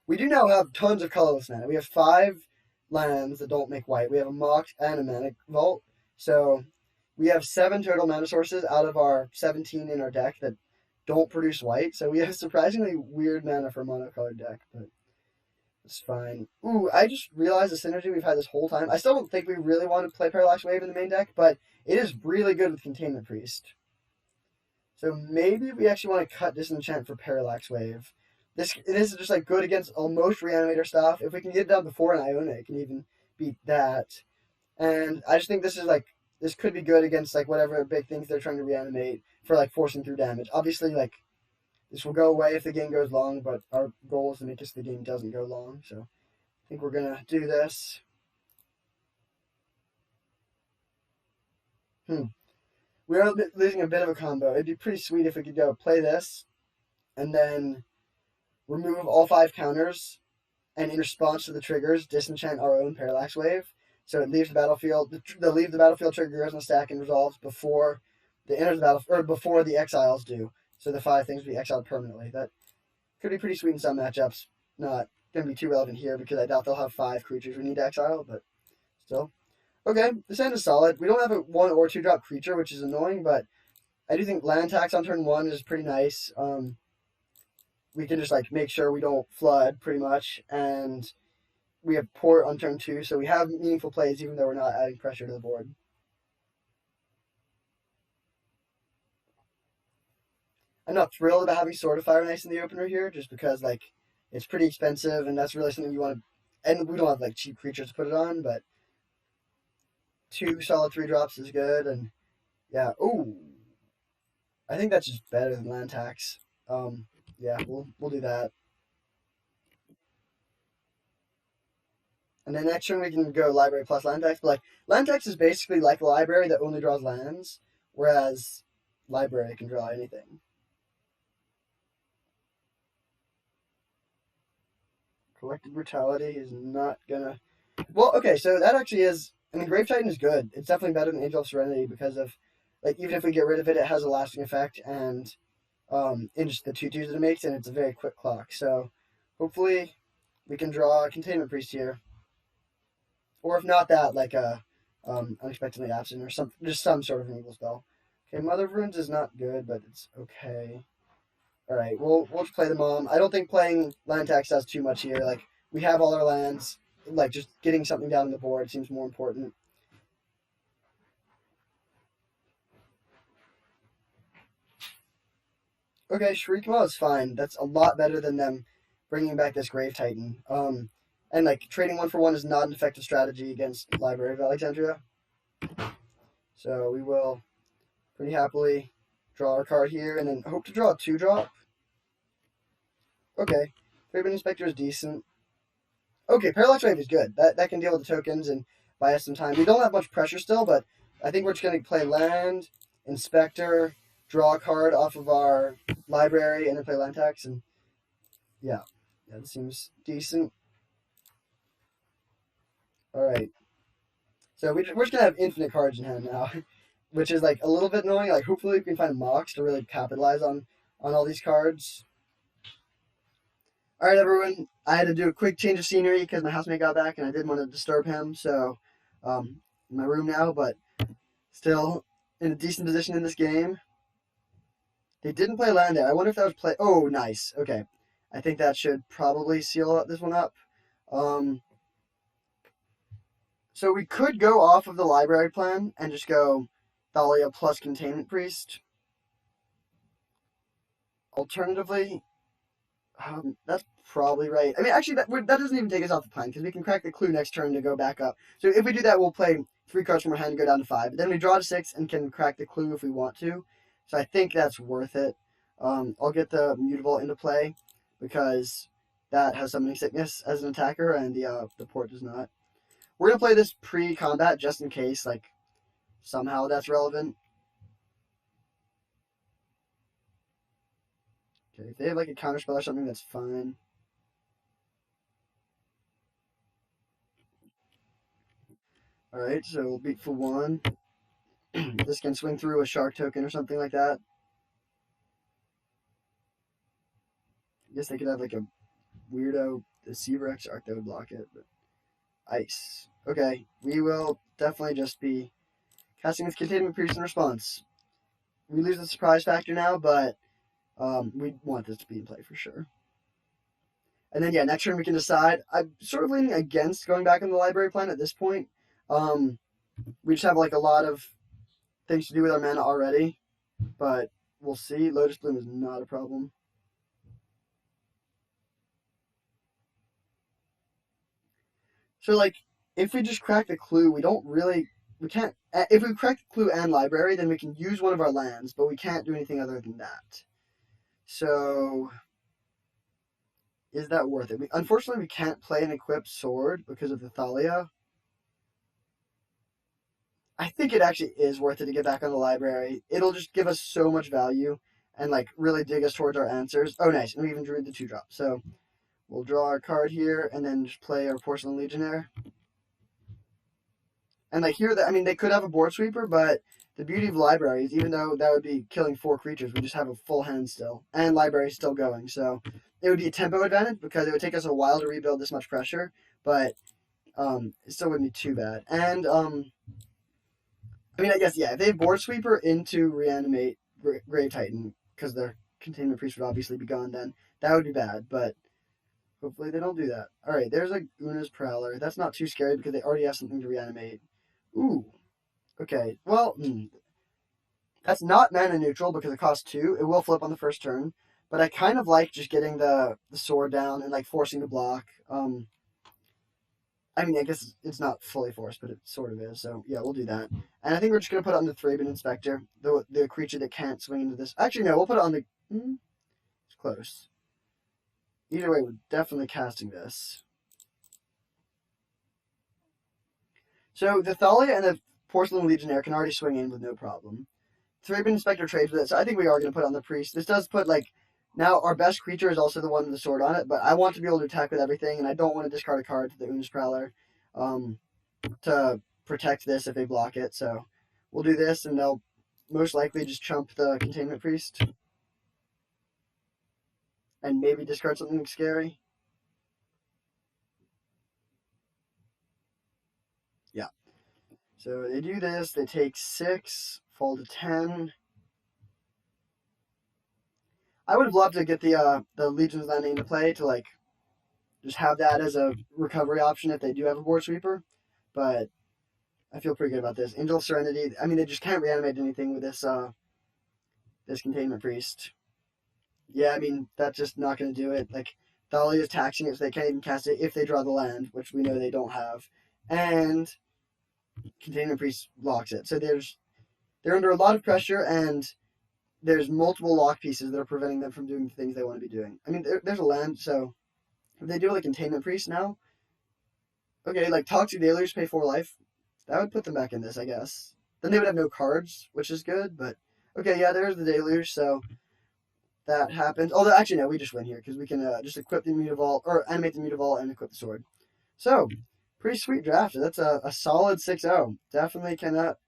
We do now have tons of colorless mana. We have 5 lands that don't make white. We have a Mox and a Mana Vault. So we have 7 total mana sources out of our 17 in our deck that don't produce white. So we have surprisingly weird mana for a monocolored deck, but it's fine. Ooh, I just realized the synergy we've had this whole time. I still don't think we really want to play Parallax Wave in the main deck, but it is really good with Containment Priest. So maybe we actually want to cut Disenchant for Parallax Wave. This is just like good against almost Reanimator stuff. If we can get it down before an Iona, it can even beat that. And I just think this could be good against like whatever big things they're trying to reanimate for like forcing through damage. Obviously, like this will go away if the game goes long, but our goal is to make it so the game doesn't go long. So I think we're gonna do this. We are losing a bit of a combo. It'd be pretty sweet if we could go play this, and then remove all 5 counters, and in response to the triggers, disenchant our own Parallax Wave. So it leaves the battlefield. The leave the battlefield trigger goes on the stack and resolves before the enters the battlefield, or before the exiles do. So the 5 things will be exiled permanently. That could be pretty sweet in some matchups. Not going to be too relevant here because I doubt they'll have 5 creatures we need to exile, but still. Okay, this hand is solid. We don't have a 1 or 2 drop creature, which is annoying, but I do think land tax on turn 1 is pretty nice. We can just like make sure we don't flood pretty much, and we have port on turn 2, so we have meaningful plays even though we're not adding pressure to the board. I'm not thrilled about having Sword of Fire and Ice in the opener here, just because like it's pretty expensive, and that's really something you want to. And we don't have like cheap creatures to put it on, but 2 solid 3 drops is good, and yeah. Ooh, I think that's just better than land tax. Yeah, we'll do that. And then next turn we can go library plus land tax. But like land tax is basically like a library that only draws lands, whereas library can draw anything. Collective Brutality is not gonna. Well, okay, so that actually is. I mean, Grave Titan is good. It's definitely better than Angel of Serenity because of, like, even if we get rid of it, it has a lasting effect, and in just the 2/2s that it makes, and it's a very quick clock. So hopefully we can draw a Containment Priest here, or if not that, like a Unexpectedly Absent or just some sort of removal spell. Okay, Mother of Runes is not good, but it's okay. All right, we'll just play the Mom. I don't think playing land tax does too much here. Like we have all our lands. Like just getting something down on the board seems more important. Okay, Shriekmaw is fine. That's a lot better than them bringing back this Grave Titan. And like trading 1 for 1 is not an effective strategy against Library of Alexandria. So we will pretty happily draw our card here, and then hope to draw a 2-drop. Okay, Favorite Inspector is decent. Okay, Parallax Wave is good. That can deal with the tokens and buy us some time. We don't have much pressure still, but I think we're just going to play land, Inspector, draw a card off of our library and then play land tax, and yeah, that seems decent. All right, so we're just gonna have infinite cards in hand now, which is like a little bit annoying. Like hopefully we can find Mox to really capitalize on all these cards. All right, everyone. I had to do a quick change of scenery because my housemate got back and I didn't want to disturb him. So, in my room now, but still in a decent position in this game. They didn't play land there. I wonder if that was play. Oh, nice. Okay, I think that should probably seal this one up. Um, so we could go off of the library plan and just go Thalia plus Containment Priest. Alternatively, that's probably right. I mean, actually, that doesn't even take us off the plan because we can crack the clue next turn to go back up. So if we do that, we'll play 3 cards from our hand and go down to 5. But then we draw to 6 and can crack the clue if we want to. So I think that's worth it. I'll get the Mutable into play because that has Summoning Sickness as an attacker and the port does not. We're going to play this pre-combat just in case, like, somehow that's relevant. Okay, if they have like a counterspell or something, that's fine. Alright, so we'll beat for 1. This can swing through a shark token or something like that. I guess they could have like a weirdo Deceiver X Arc that would block it, but ice. Okay, we will definitely just be casting with Containment Priest in response. We lose the surprise factor now, but we want this to be in play for sure. And then, yeah, next turn we can decide. I'm sort of leaning against going back in the library plan at this point. We just have like a lot of things to do with our mana already, but we'll see. Lotus Bloom is not a problem. So, like, if we just crack the clue, we can't, if we crack the clue and library, then we can use one of our lands, but we can't do anything other than that. So, is that worth it? Unfortunately, we can't play an equipped sword because of the Thalia. I think it actually is worth it to get back on the library. It'll just give us so much value and, like, really dig us towards our answers. Oh, nice. And we even drew the 2-drop. So, we'll draw our card here and then just play our Porcelain Legionnaire. And like here, I mean, they could have a board sweeper, but the beauty of libraries, even though that would be killing 4 creatures, we just have a full hand still, and library's still going. So it would be a tempo advantage because it would take us a while to rebuild this much pressure, but it still wouldn't be too bad. And I mean, I guess yeah, if they have board sweeper into reanimate Grave Titan because their Containment Priest would obviously be gone, then that would be bad. But hopefully they don't do that. All right, there's a Una's Prowler. That's not too scary because they already have something to reanimate. Ooh. Okay. Well, that's not mana neutral because it costs 2. It will flip on the first turn, but I kind of like just getting the sword down and like forcing the block. I mean, I guess it's not fully forced, but it sort of is. So yeah, we'll do that. And I think we're just gonna put it on the Thraben Inspector, the creature that can't swing into this. Actually, no, we'll put it on the. It's close. Either way, we're definitely casting this. So the Thalia and the Porcelain Legionnaire can already swing in with no problem. Thraben Inspector trades with it, so I think we are going to put on the Priest. This does put, like, now our best creature is also the one with the sword on it, but I want to be able to attack with everything, and I don't want to discard a card to the Una's Prowler to protect this if they block it. So we'll do this, and they'll most likely just chump the Containment Priest. And maybe discard something scary. Yeah. So they do this, they take 6, fall to 10. I would have loved to get the Legion's Landing into play to like just have that as a recovery option if they do have a board sweeper, but I feel pretty good about this. Angel of Serenity. I mean, they just can't reanimate anything with this this Containment Priest. Yeah, I mean that's just not going to do it. Like Thalia is taxing it, so they can't even cast it if they draw the land, which we know they don't have, and Containment Priest locks it. So they're under a lot of pressure and there's multiple lock pieces that are preventing them from doing the things they want to be doing. I mean, there's a land, so if they do like Containment Priest now, okay, like Toxic Deluge pay 4 life, that would put them back in this, I guess. Then they would have no cards, which is good, but Okay, yeah, there's the deluge, so that happens. Although, actually, no, we just win here because we can just equip the Mutavault, or animate the Mutavault and equip the sword. So, pretty sweet draft. That's a solid 6-0. Definitely cannot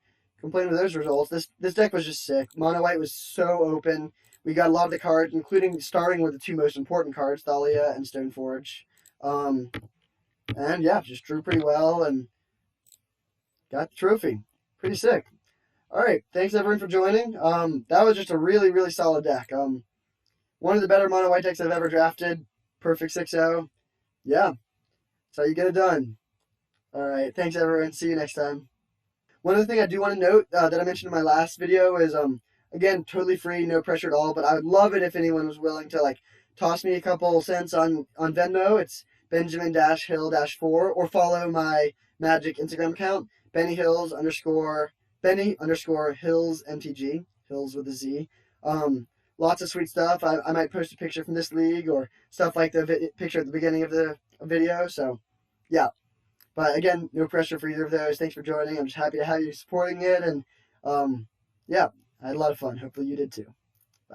complain with those results. This deck was just sick. Mono White was so open. We got a lot of the cards, including starting with the two most important cards, Thalia and Stoneforge. And yeah, just drew pretty well and got the trophy. Pretty sick. All right, thanks everyone for joining. That was just a really, really solid deck. One of the better mono white decks I've ever drafted. Perfect 6-0. Yeah, that's how you get it done. All right, thanks everyone. See you next time. One other thing I do want to note that I mentioned in my last video is again, totally free, no pressure at all. But I would love it if anyone was willing to like toss me a couple cents on Venmo. It's Benjamin-Hill-4, or follow my Magic Instagram account, Benny_Hills MTG, Hills with a Z. Lots of sweet stuff. I might post a picture from this league or stuff like the picture at the beginning of the video. So, yeah. But again, no pressure for either of those. Thanks for joining. I'm just happy to have you supporting it. And yeah, I had a lot of fun. Hopefully you did too.